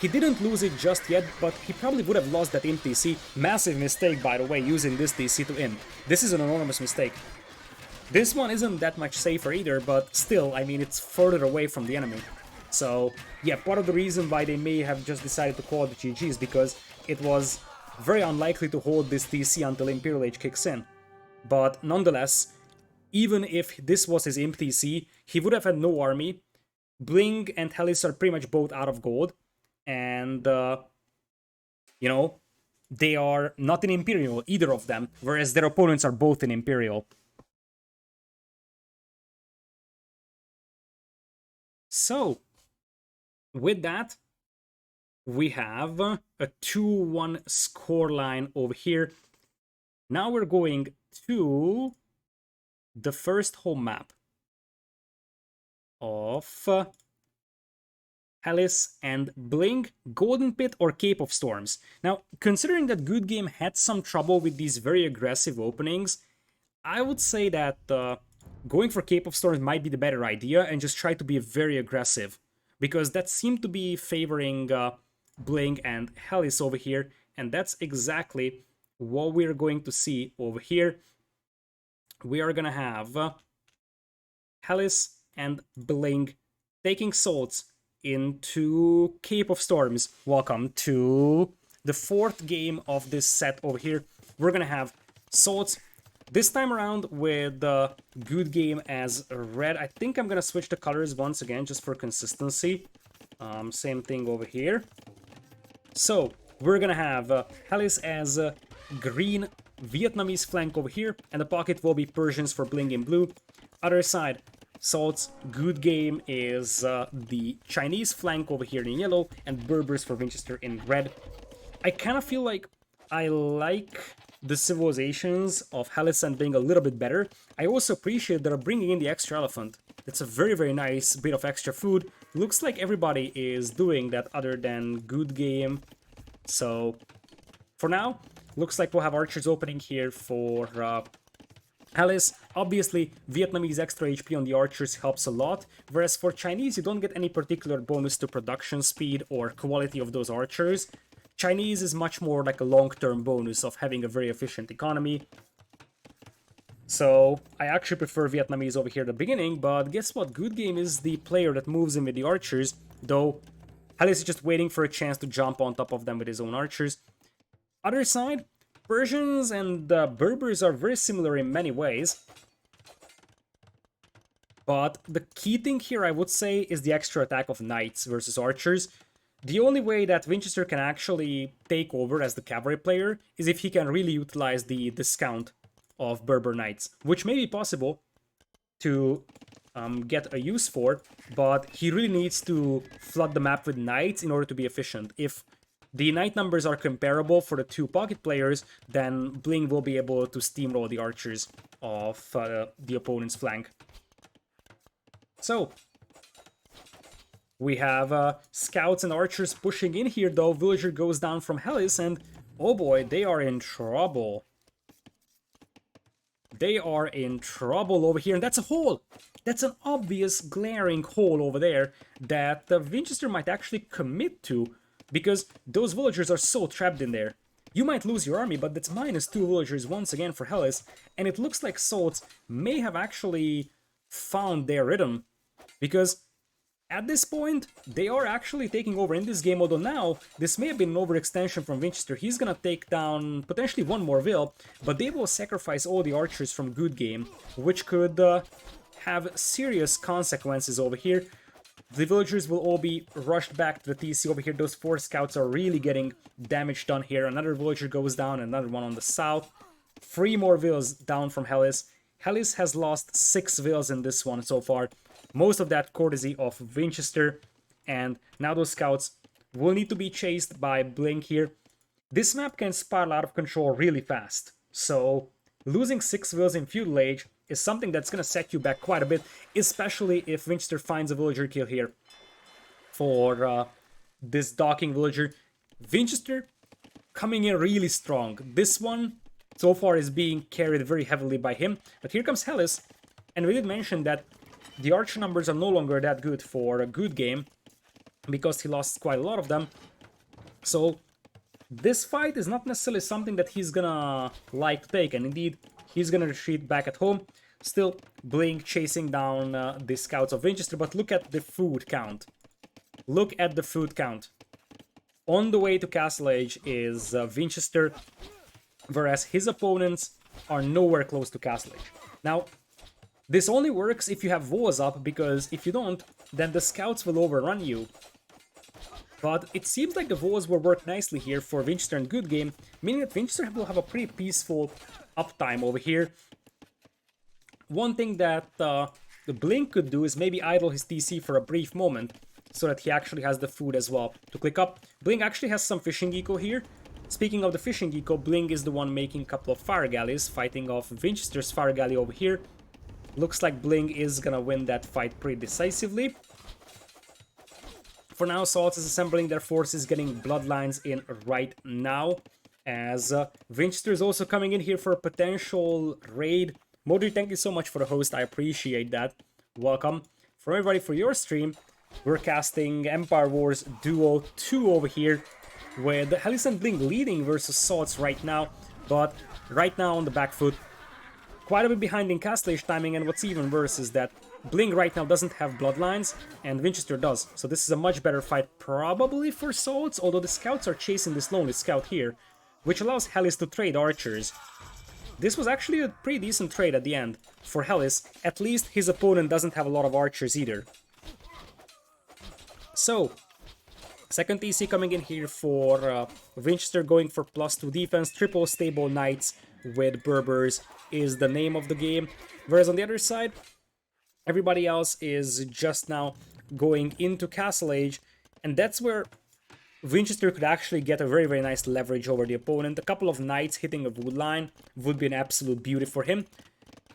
He didn't lose it just yet, but he probably would have lost that Imp TC. Massive mistake, by the way, using this TC to Imp. This is an enormous mistake. This one isn't that much safer either, but still, I mean, it's further away from the enemy. So, yeah, part of the reason why they may have just decided to call it the GG is because it was very unlikely to hold this TC until Imperial Age kicks in. But nonetheless, even if this was his Imp TC, he would have had no army. BlinG and Hallis are pretty much both out of gold, and, you know, they are not in Imperial, either of them, whereas their opponents are both in Imperial. So, with that, we have a 2-1 scoreline over here. Now we're going to the first home map of Hallis and BlinG, Golden Pit or Cape of Storms. Now, considering that Good Game had some trouble with these very aggressive openings, I would say that going for Cape of Storms might be the better idea and just try to be very aggressive, because that seemed to be favoring BlinG and Hallis over here, And that's exactly what we're going to see over here. We are gonna have Hallis and BlinG taking SalzZ into Cape of Storms. Welcome to the fourth game of this set over here. We're gonna have SalzZ this time around with the Good Game as red. I think I'm gonna switch the colors once again just for consistency. Same thing over here. So we're gonna have Hallis as green Vietnamese flank over here, and the pocket will be Persians for BlinG in blue. Other side, SalzZ Good Game is the Chinese flank over here in yellow, and Berbers for Winchester in red. I kind of feel like I like the civilizations of Hallis and BlinG a little bit better. I also appreciate that they're bringing in the extra elephant. It's a very, very nice bit of extra food. Looks like everybody is doing that other than Good Game. So, for now, looks like we'll have archers opening here for Hallis. Obviously, Vietnamese extra HP on the archers helps a lot, whereas for Chinese, you don't get any particular bonus to production speed or quality of those archers. Chinese is much more like a long-term bonus of having a very efficient economy. So, I actually prefer Vietnamese over here at the beginning, but guess what? Good Game is the player that moves in with the archers, though Hallis is just waiting for a chance to jump on top of them with his own archers. Other side, Persians and Berbers are very similar in many ways. But the key thing here, I would say, is the extra attack of knights versus archers. The only way that Winchester can actually take over as the cavalry player is if he can really utilize the discount of Berber knights, which may be possible to get a use for, but he really needs to flood the map with knights in order to be efficient. If the knight numbers are comparable for the two pocket players, then BlinG will be able to steamroll the archers of the opponent's flank. So, we have scouts and archers pushing in here, though. Villager goes down from Hallis, and oh boy, they are in trouble. They are in trouble over here, and that's a hole! That's an obvious glaring hole over there that Winchester might actually commit to, because those villagers are so trapped in there. You might lose your army, but that's -2 villagers once again for Hallis, and it looks like SalzZ may have actually found their rhythm, because at this point, they are actually taking over in this game, although now, this may have been an overextension from Winchester. He's gonna take down potentially one more Vil, but they will sacrifice all the archers from Good Game, which could have serious consequences over here. The villagers will all be rushed back to the TC over here. Those 4 scouts are really getting damage done here. Another villager goes down, another one on the south. 3 more Vils down from Hallis. Hallis has lost 6 Vils in this one so far. Most of that courtesy of Winchester, and now those scouts will need to be chased by BlinG here. This map can spiral out of control really fast, so losing 6 Vils in Feudal Age is something that's going to set you back quite a bit, especially if Winchester finds a villager kill here for this docking villager. Winchester coming in really strong. This one so far is being carried very heavily by him, but here comes Hallis, and we did mention that the archer numbers are no longer that good for a Good Game, because he lost quite a lot of them. So this fight is not necessarily something that he's gonna like to take, and indeed, he's gonna retreat back at home. Still, BlinG chasing down the scouts of Winchester, but look at the food count. Look at the food count. On the way to Castle Age is Winchester, whereas his opponents are nowhere close to Castle Age. Now, this only works if you have walls up, because if you don't, then the scouts will overrun you. But it seems like the walls will work nicely here for Winchester and Good Game, meaning that Winchester will have a pretty peaceful uptime over here. One thing that the BlinG could do is maybe idle his TC for a brief moment, so that he actually has the food as well to click up. BlinG actually has some fishing eco here. Speaking of the fishing eco, BlinG is the one making a couple of fire galleys, fighting off Winchester's fire galley over here. Looks like BlinG is gonna win that fight pretty decisively. For now, SalzZ is assembling their forces, getting bloodlines in right now, as Winchester is also coming in here for a potential raid. Modri, thank you so much for the host, I appreciate that. Welcome. For everybody for your stream, We're casting Empire Wars Duo 2 over here, with Hallis+BlinG leading versus SalzZ right now, but right now on the back foot, quite a bit behind in castlage timing, and what's even worse is that Bling right now doesn't have bloodlines, and Vinchester does, so this is a much better fight probably for SalzZ, although the scouts are chasing this lonely scout here, which allows Hallis to trade archers. This was actually a pretty decent trade at the end for Hallis. At least his opponent doesn't have a lot of archers either. So, second TC coming in here for Winchester, going for +2 defense. Triple stable knights with Berbers is the name of the game. Whereas on the other side, everybody else is just now going into Castle Age, and that's where Winchester could actually get a very, very nice leverage over the opponent. A couple of knights hitting a wood line would be an absolute beauty for him.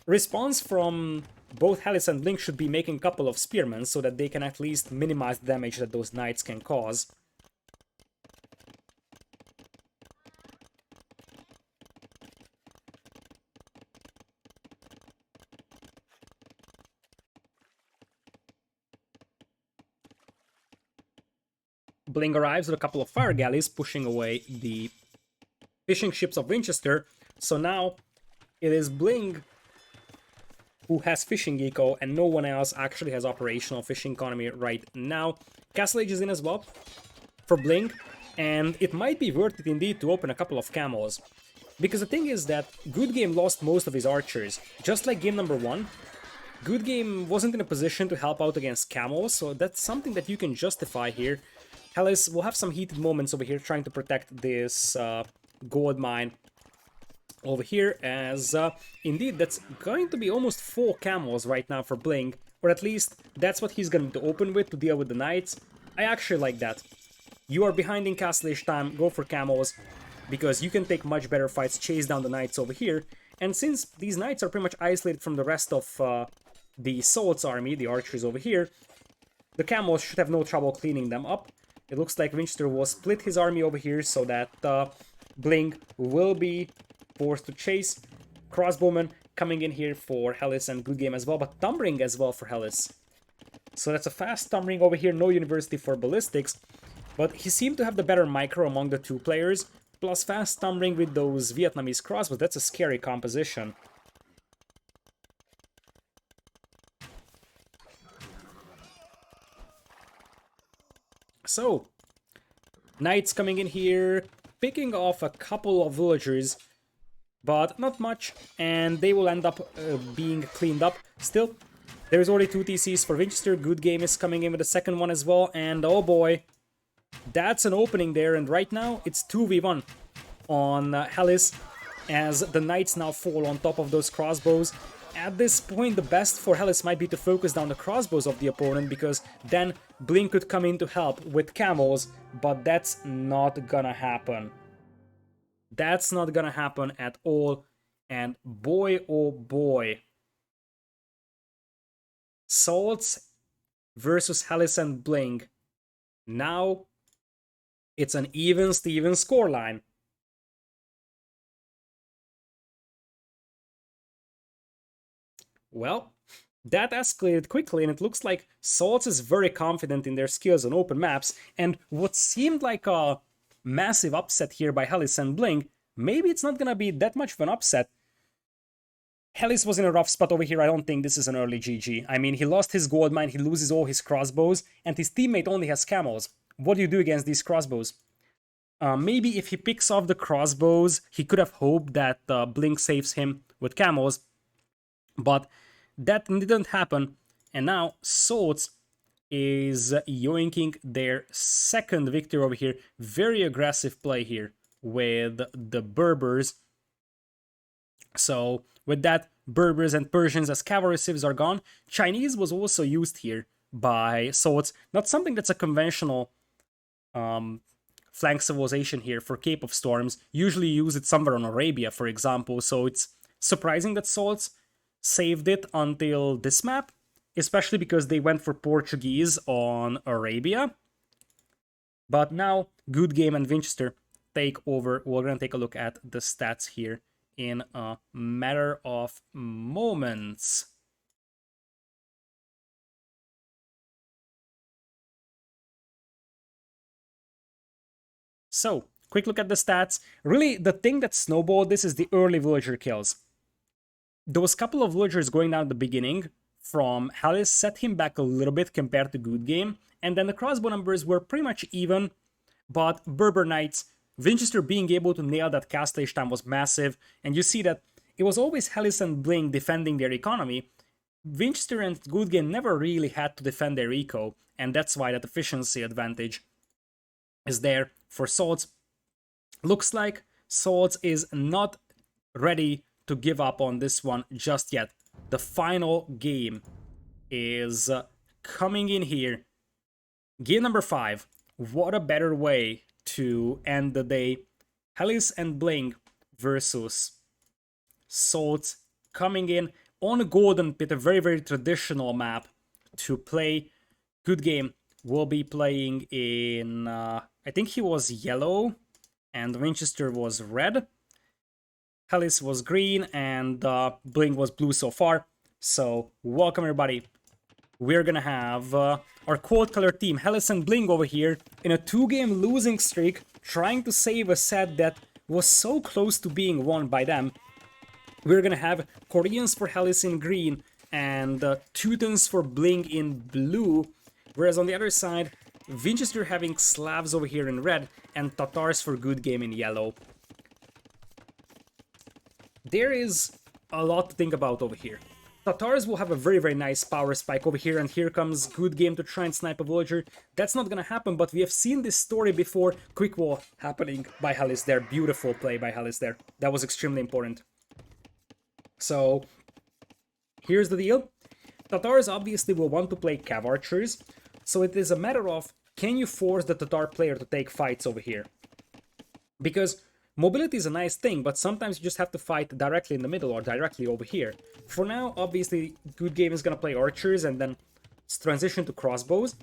Response from both Hallis+BlinG should be making a couple of spearmen so that they can at least minimize the damage that those knights can cause. Bling arrives with a couple of fire galleys pushing away the fishing ships of Winchester, so now it is Bling who has fishing eco and no one else actually has operational fishing economy right now. Castle Age is in as well for Bling, and it might be worth it indeed to open a couple of camels. Because the thing is that Good Game lost most of his archers, just like game number 1. Good Game wasn't in a position to help out against camels, so that's something that you can justify here. Hallis will have some heated moments over here trying to protect this gold mine over here, as indeed that's going to be almost 4 camels right now for Bling, or at least that's what he's going to open with to deal with the knights. I actually like that. You are behind in castle age time, go for camels, because you can take much better fights, chase down the knights over here, and since these knights are pretty much isolated from the rest of the SalzZ army, the archers over here, the camels should have no trouble cleaning them up. It looks like Winchester will split his army over here so that Bling will be forced to chase. Crossbowman coming in here for Hallis and Good Game as well, but Thumbring as well for Hallis. So that's a fast Thumbring over here, no university for ballistics, but he seemed to have the better micro among the 2 players, plus fast Thumbring with those Vietnamese crossbows. That's a scary composition. So, knights coming in here, picking off a couple of villagers, but not much, and they will end up being cleaned up. Still, there's already 2 TCs for Winchester. Good Game is coming in with the second one as well, and oh boy, that's an opening there, and right now it's 2v1 on Hallis, as the knights now fall on top of those crossbows. At this point, the best for Hallis might be to focus down the crossbows of the opponent, because then Bling could come in to help with camels, but that's not gonna happen. That's not gonna happen at all, and boy oh boy. SalzZ versus Hallis+BlinG. Now, it's an even Steven scoreline. Well, that escalated quickly, and it looks like SalzZ is very confident in their skills on open maps, and what seemed like a massive upset here by Hallis+BlinG, maybe it's not gonna be that much of an upset. Hallis was in a rough spot over here. I don't think this is an early GG. I mean, he lost his gold mine, he loses all his crossbows, and his teammate only has camels. What do you do against these crossbows? Maybe if he picks off the crossbows, he could have hoped that Blink saves him with camels, but that didn't happen, and now SalzZ is yoinking their second victory over here. Very aggressive play here with the Berbers. So with that, Berbers and Persians as cavalry civs are gone. Chinese was also used here by SalzZ. Not something that's a conventional flank civilization here for Cape of Storms. Usually use it somewhere on Arabia, for example. So it's surprising that SalzZ saved it until this map, especially because they went for Portuguese on Arabia. But now, Good Game and Winchester take over. We're going to take a look at the stats here in a matter of moments. So, quick look at the stats. Really, the thing that snowballed this is the early villager kills. Those couple of villagers going down at the beginning from Hallis set him back a little bit compared to Good Game, and then the crossbow numbers were pretty much even, but Berber Knights, Vinchester being able to nail that castlage time was massive, and you see that it was always Hallis and BlinG defending their economy. Vinchester and Good Game never really had to defend their eco, and that's why that efficiency advantage is there for SalzZ. Looks like SalzZ is not ready to give up on this one just yet. The final game is coming in here. Game number 5. What a better way to end the day. Hallis and BlinG versus SalzZ coming in on a Golden Pit, a very, very traditional map to play. Good Game will be playing in, I think he was yellow, and Vinchester was red. Hallis was green, and BlinG was blue so far. So, welcome everybody. We're gonna have our quad color team, Hallis and BlinG over here, in a 2-game losing streak, trying to save a set that was so close to being won by them. We're gonna have Koreans for Hallis in green, and Teutons for BlinG in blue, whereas on the other side, Vinchester having Slavs over here in red, and Tatars for Good Game in yellow. There is a lot to think about over here. Tatars will have a very, very nice power spike over here, and here comes Good Game to try and snipe a villager. That's not gonna happen, but we have seen this story before. Quick wall happening by Hallis there. Beautiful play by Hallis there. That was extremely important. So, here's the deal. Tatars obviously will want to play Cav Archers, so it is a matter of, can you force the Tatar player to take fights over here? Because mobility is a nice thing, but sometimes you just have to fight directly in the middle or directly over here. For now, obviously, Good Game is going to play archers and then transition to crossbows.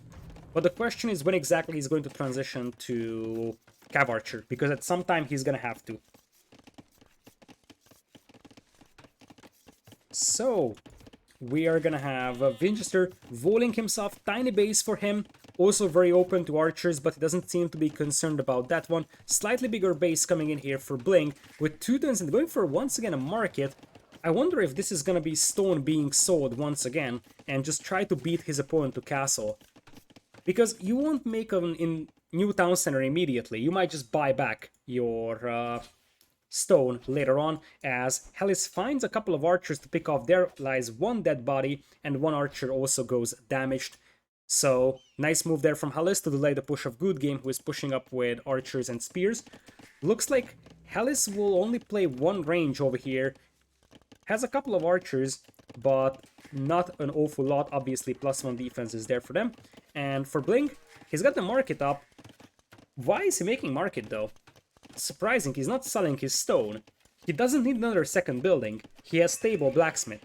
But the question is when exactly he's going to transition to Cav Archer, because at some time he's going to have to. So, we are going to have Vinchester voling himself, tiny base for him. Also very open to archers, but he doesn't seem to be concerned about that one. Slightly bigger base coming in here for BlinG, with Teutons and going for once again a market. I wonder if this is gonna be stone being sold once again, and just try to beat his opponent to castle. Because you won't make an in new town center immediately, you might just buy back your stone later on, as Hallis finds a couple of archers to pick off. There lies one dead body, and one archer also goes damaged. So, nice move there from Hallis to delay the push of Good Game, who is pushing up with archers and spears. Looks like Hallis will only play one range over here. Has a couple of archers, but not an awful lot. Obviously, +1 defense is there for them. And for BlinG, he's got the market up. Why is he making market though? Surprising, he's not selling his stone. He doesn't need another second building. He has stable blacksmith.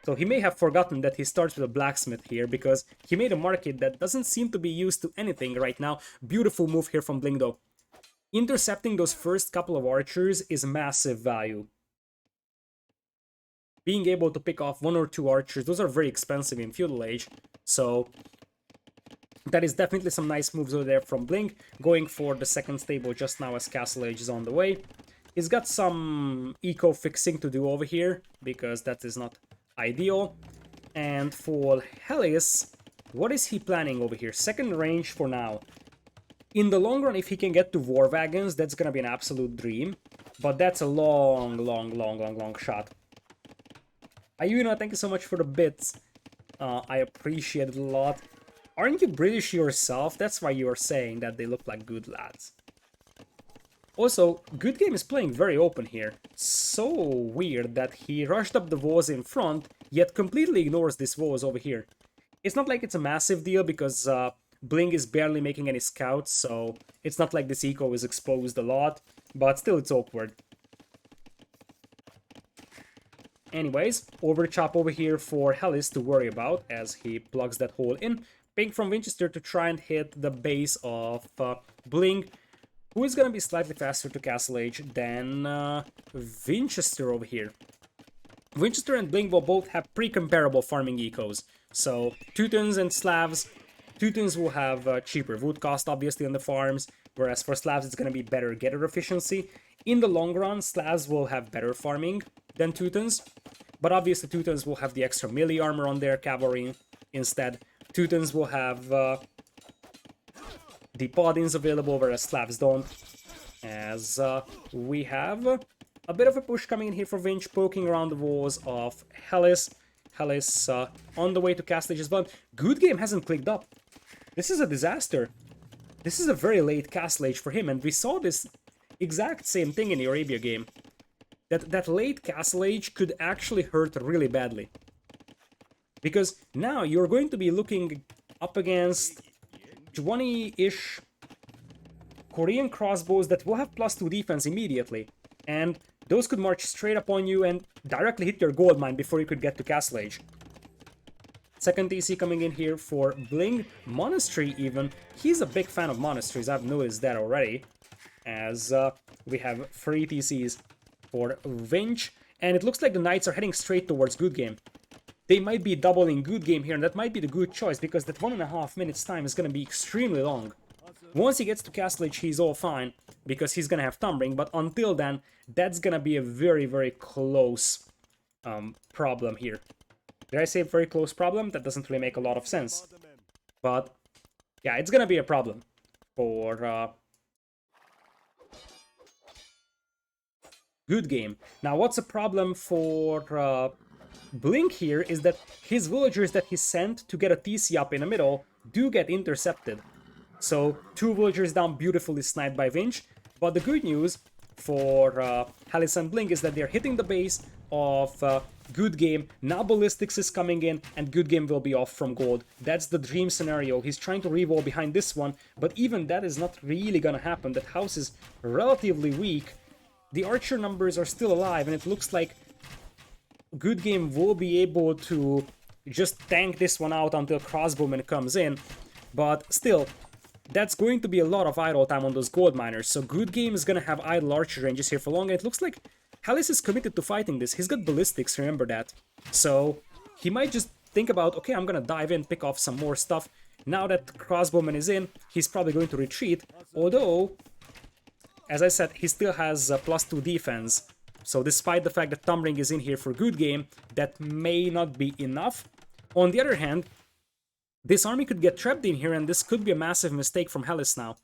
So he may have forgotten that he starts with a blacksmith here, because he made a market that doesn't seem to be used to anything right now. Beautiful move here from BlinG though. Intercepting those first couple of archers is massive value. Being able to pick off 1 or 2 archers, those are very expensive in Feudal Age. So that is definitely some nice moves over there from BlinG. Going for the second stable just now as Castle Age is on the way. He's got some eco fixing to do over here, because that is not ideal. And for Hallis, what is he planning over here? Second range for now. In the long run, if he can get to War Wagons, that's gonna be an absolute dream. But that's a long shot. Ayuna, thank you so much for the bits. I appreciate it a lot. Aren't you British yourself? That's why you are saying that they look like good lads. Also, Good Game is playing very open here. So weird that he rushed up the walls in front, yet completely ignores these walls over here. It's not like it's a massive deal, because BlinG is barely making any scouts, so it's not like this eco is exposed a lot, but still it's awkward. Anyways, overchop over here for Hallis to worry about, as he plugs that hole in. Ping from Vinchester to try and hit the base of BlinG, who is going to be slightly faster to Castle Age than Vinchester over here. Vinchester and BlinG will both have pretty comparable farming ecos. So, Teutons and Slavs. Teutons will have cheaper wood cost, obviously, on the farms. whereas for Slavs it's going to be better getter efficiency. In the long run, Slavs will have better farming than Teutons, but obviously Teutons will have the extra melee armor on their cavalry instead. Teutons will have the Paladins available, whereas Slavs don't, as we have a bit of a push coming in here for Vinch, poking around the walls of Hallis. Hallis on the way to Castle as well. Good Game hasn't clicked up. This is a disaster. This is a very late Castle Age for him, and we saw this exact same thing in the Arabia game. That late Castle Age could actually hurt really badly. Because now you're going to be looking up against 20-ish Korean crossbows that will have +2 defense immediately. And those could march straight up on you and directly hit your gold mine before you could get to Castle Age. Second TC coming in here for Bling. Monastery even. He's a big fan of monasteries, I've noticed that already. As we have 3 TCs for Vinch. And it looks like the Knights are heading straight towards Good Game. They might be doubling Good Game here, and that might be the good choice, because that 1.5 minutes time is going to be extremely long. Once he gets to Castle Age, he's all fine, because he's going to have Thumbring, but until then, that's going to be a very, very close problem here. Did I say very close problem? That doesn't really make a lot of sense. But, yeah, it's going to be a problem for Good Game. Now, what's a problem for Blink here is that his villagers that he sent to get a TC up in the middle do get intercepted. So 2 villagers down, beautifully sniped by Vinch. But the good news for Hallis+BlinG is that they're hitting the base of Good Game. Now Ballistics is coming in and Good Game will be off from gold. That's the dream scenario. He's trying to reroll behind this one, but even that is not really gonna happen. That house is relatively weak. The archer numbers are still alive, and it looks like Good Game will be able to just tank this one out until Crossbowman comes in, but still, that's going to be a lot of idle time on those gold miners, so Good Game is gonna have idle archer ranges here for long, and it looks like Hallis is committed to fighting this. He's got ballistics, remember that. So he might just think about, okay, I'm gonna dive in, pick off some more stuff. Now that Crossbowman is in, he's probably going to retreat, although, as I said, he still has +2 defense. So despite the fact that Thumbring is in here for Good Game, that may not be enough. On the other hand, this army could get trapped in here, and this could be a massive mistake from Hallis now.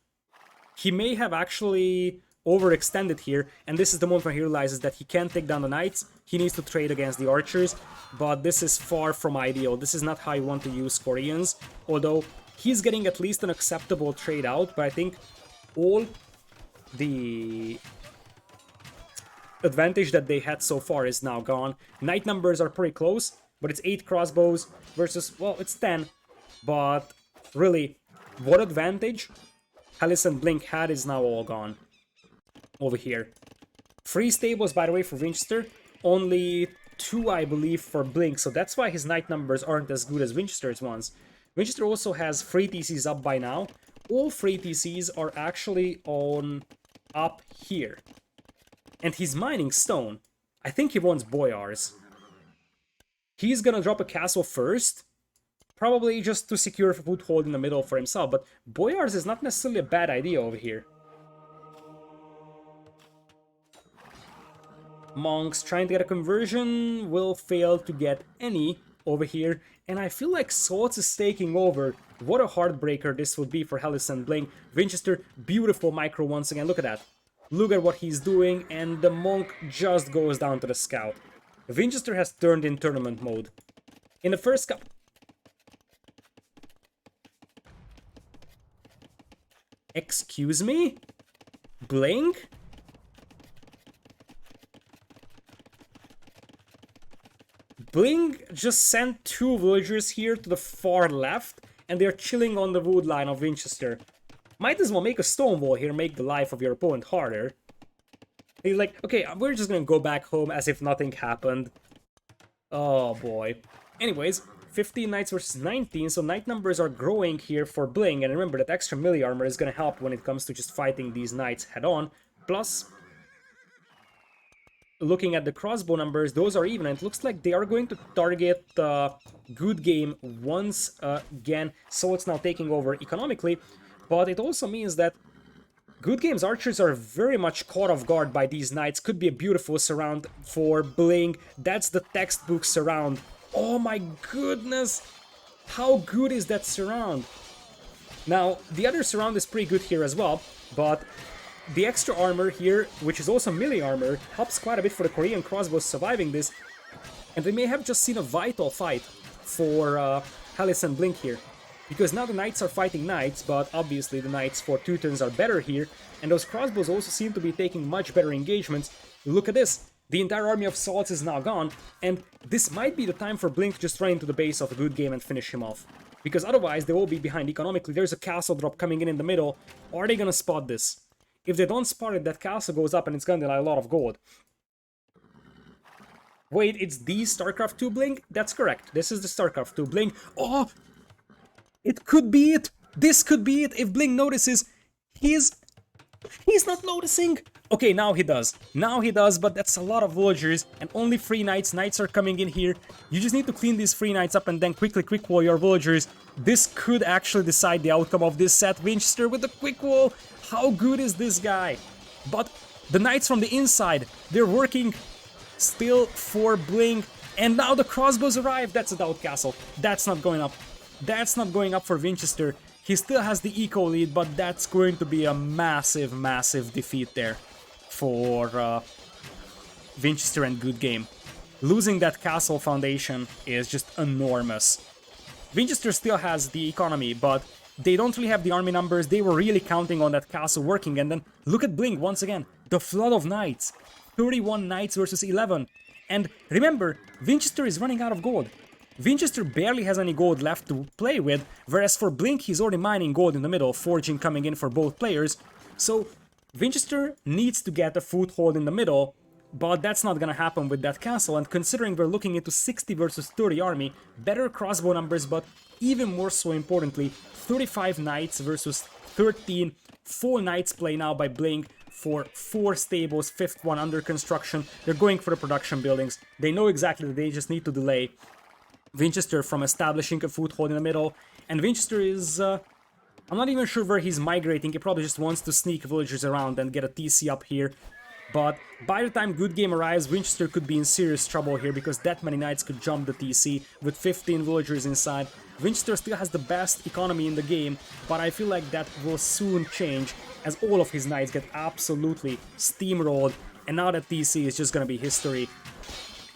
He may have actually overextended here, and this is the moment when he realizes that he can't take down the Knights. He needs to trade against the archers, but this is far from ideal. This is not how you want to use Koreans, although he's getting at least an acceptable trade out, but I think all the advantage that they had so far is now gone. Knight numbers are pretty close, but it's 8 crossbows versus, well, it's 10. But really, what advantage Hallis+BlinG had is now all gone over here. 3 stables, by the way, for Winchester. Only 2, I believe, for Blink, so that's why his knight numbers aren't as good as Winchester's ones. Winchester also has 3 TCs up by now. All 3 TCs are actually on up here. And he's mining stone. I think he wants boyars. He's gonna drop a castle first, probably just to secure a foothold in the middle for himself, but boyars is not necessarily a bad idea over here. Monks trying to get a conversion will fail to get any over here, and I feel like SalzZ is taking over. What a heartbreaker this would be for Hallis+BlinG. Winchester, beautiful micro once again, look at that. Look at what he's doing, and the monk just goes down to the scout. Winchester has turned in tournament mode. In the first cup. Excuse me? Bling? Bling just sent 2 villagers here to the far left, and they're chilling on the wood line of Winchester. Might as well make a stone wall here, make the life of your opponent harder. He's like, okay, we're just gonna go back home as if nothing happened. Oh boy. Anyways, 15 knights versus 19, so knight numbers are growing here for Bling, and remember that extra melee armor is gonna help when it comes to just fighting these knights head on. Plus, looking at the crossbow numbers, those are even, and it looks like they are going to target Good Game once again, so it's now taking over economically. But it also means that Good Game's archers are very much caught off guard by these knights. Could be a beautiful surround for Bling. That's the textbook surround. Oh my goodness! How good is that surround? Now, the other surround is pretty good here as well, but the extra armor here, which is also melee armor, helps quite a bit for the Korean crossbows surviving this. And we may have just seen a vital fight for Hallis+BlinG here. Because now the knights are fighting knights, but obviously the knights for 2 turns are better here, and those crossbows also seem to be taking much better engagements. Look at this! The entire army of SalzZ is now gone, and this might be the time for BlinG to just run into the base of a Good Game and finish him off. Because otherwise they will be behind economically. There's a castle drop coming in the middle. Are they gonna spot this? If they don't spot it, that castle goes up and it's gonna deny a lot of gold. Wait, it's the StarCraft 2 BlinG? That's correct. This is the StarCraft 2 BlinG. Oh! It could be it! This could be it if BlinG notices. He's not noticing! Okay, now he does. Now he does, but that's a lot of villagers and only 3 knights. Knights are coming in here. You just need to clean these 3 knights up and then quickly quick wall your villagers. This could actually decide the outcome of this set. Vinchester with the quick wall. How good is this guy? But the knights from the inside, they're working still for BlinG. And now the crossbows arrive. That's a doubt castle. That's not going up. That's not going up for Vinchester. He still has the eco lead, but that's going to be a massive, massive defeat there for Vinchester and Good Game. Losing that castle foundation is just enormous. Vinchester still has the economy, but they don't really have the army numbers. They were really counting on that castle working, and then look at BlinG once again. The flood of knights. 31 knights versus 11. And remember, Vinchester is running out of gold. Vinchester barely has any gold left to play with, whereas for BlinG he's already mining gold in the middle, forging coming in for both players. So Vinchester needs to get a foothold in the middle, but that's not gonna happen with that castle, and considering we're looking into 60 versus 30 army, better crossbow numbers, but even more so importantly, 35 knights versus 13, 4 knights play now by BlinG for 4 stables, 5th one under construction. They're going for the production buildings. They know exactly that they just need to delay Vinchester from establishing a foothold in the middle, and Vinchester is, I'm not even sure where he's migrating. He probably just wants to sneak villagers around and get a TC up here. But by the time Good Game arrives, Vinchester could be in serious trouble here because that many knights could jump the TC with 15 villagers inside. Vinchester still has the best economy in the game, but I feel like that will soon change as all of his knights get absolutely steamrolled, and now that TC is just gonna be history.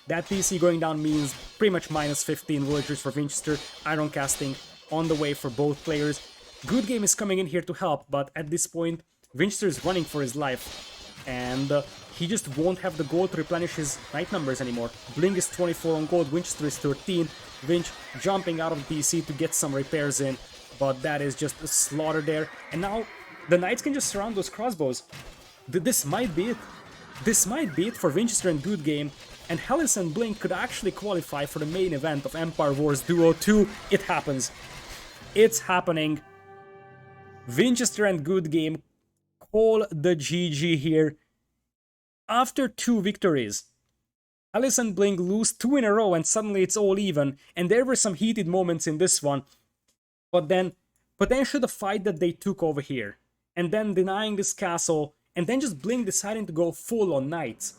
That TC going down means pretty much minus 15 villagers for Vinchester, iron casting on the way for both players. Good Game is coming in here to help, but at this point, Vinchester is running for his life, and he just won't have the gold to replenish his knight numbers anymore. BlinG is 24 on gold, Vinchester is 13, Vinch jumping out of TC to get some repairs in, but that is just a slaughter there, and now the knights can just surround those crossbows. This might be it. This might be it for Vinchester and Good Game, and Hallis+BlinG could actually qualify for the main event of Empire Wars Duo 2. It happens. It's happening. Vinchester and Good Game call the GG here. After 2 victories, Hallis+BlinG lose 2 in a row and suddenly it's all even, and there were some heated moments in this one, but then potentially the fight that they took over here, and then denying this castle, and then just BlinG deciding to go full on knights.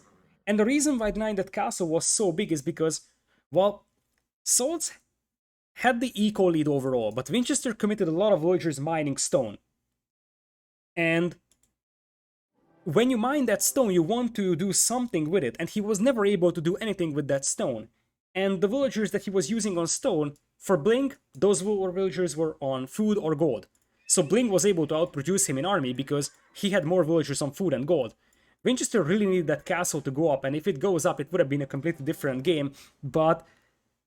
And the reason why denying that castle was so big is because, well, SalzZ had the eco lead overall, but Vinchester committed a lot of villagers mining stone. And when you mine that stone, you want to do something with it, and he was never able to do anything with that stone. And the villagers that he was using on stone, for BlinG, those villagers were on food or gold. So BlinG was able to outproduce him in army because he had more villagers on food and gold. Vinchester really needed that castle to go up, and if it goes up, it would have been a completely different game. But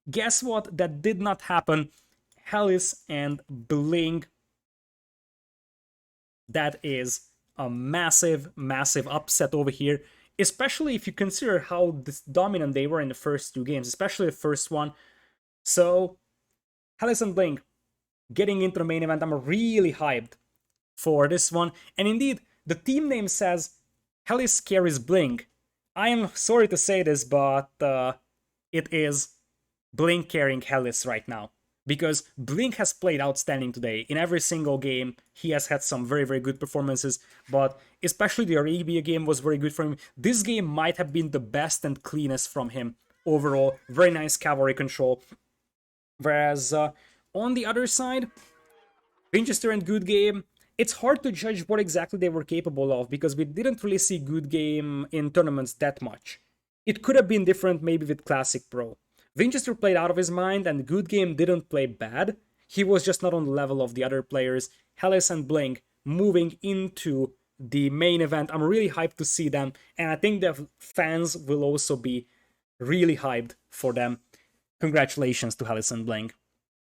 guess what? That did not happen. Hallis+BlinG. That is a massive, massive upset over here, especially if you consider how dominant they were in the first 2 games, especially the first one. So, Hallis+BlinG getting into the main event. I'm really hyped for this one. And indeed, the team name says Hallis carries BlinG. I am sorry to say this, but it is BlinG carrying Hallis right now. because BlinG has played outstanding today. In every single game, he has had some very, very good performances, but especially the Arabia game was very good for him. This game might have been the best and cleanest from him overall. Very nice cavalry control. Whereas on the other side, Vinchester and Good Game, it's hard to judge what exactly they were capable of because we didn't really see Good Game in tournaments that much. It could have been different maybe with Classic Pro. Vinchester played out of his mind and Good Game didn't play bad. He was just not on the level of the other players. Hallis and BlinG moving into the main event. I'm really hyped to see them, and I think the fans will also be really hyped for them. Congratulations to Hallis and BlinG.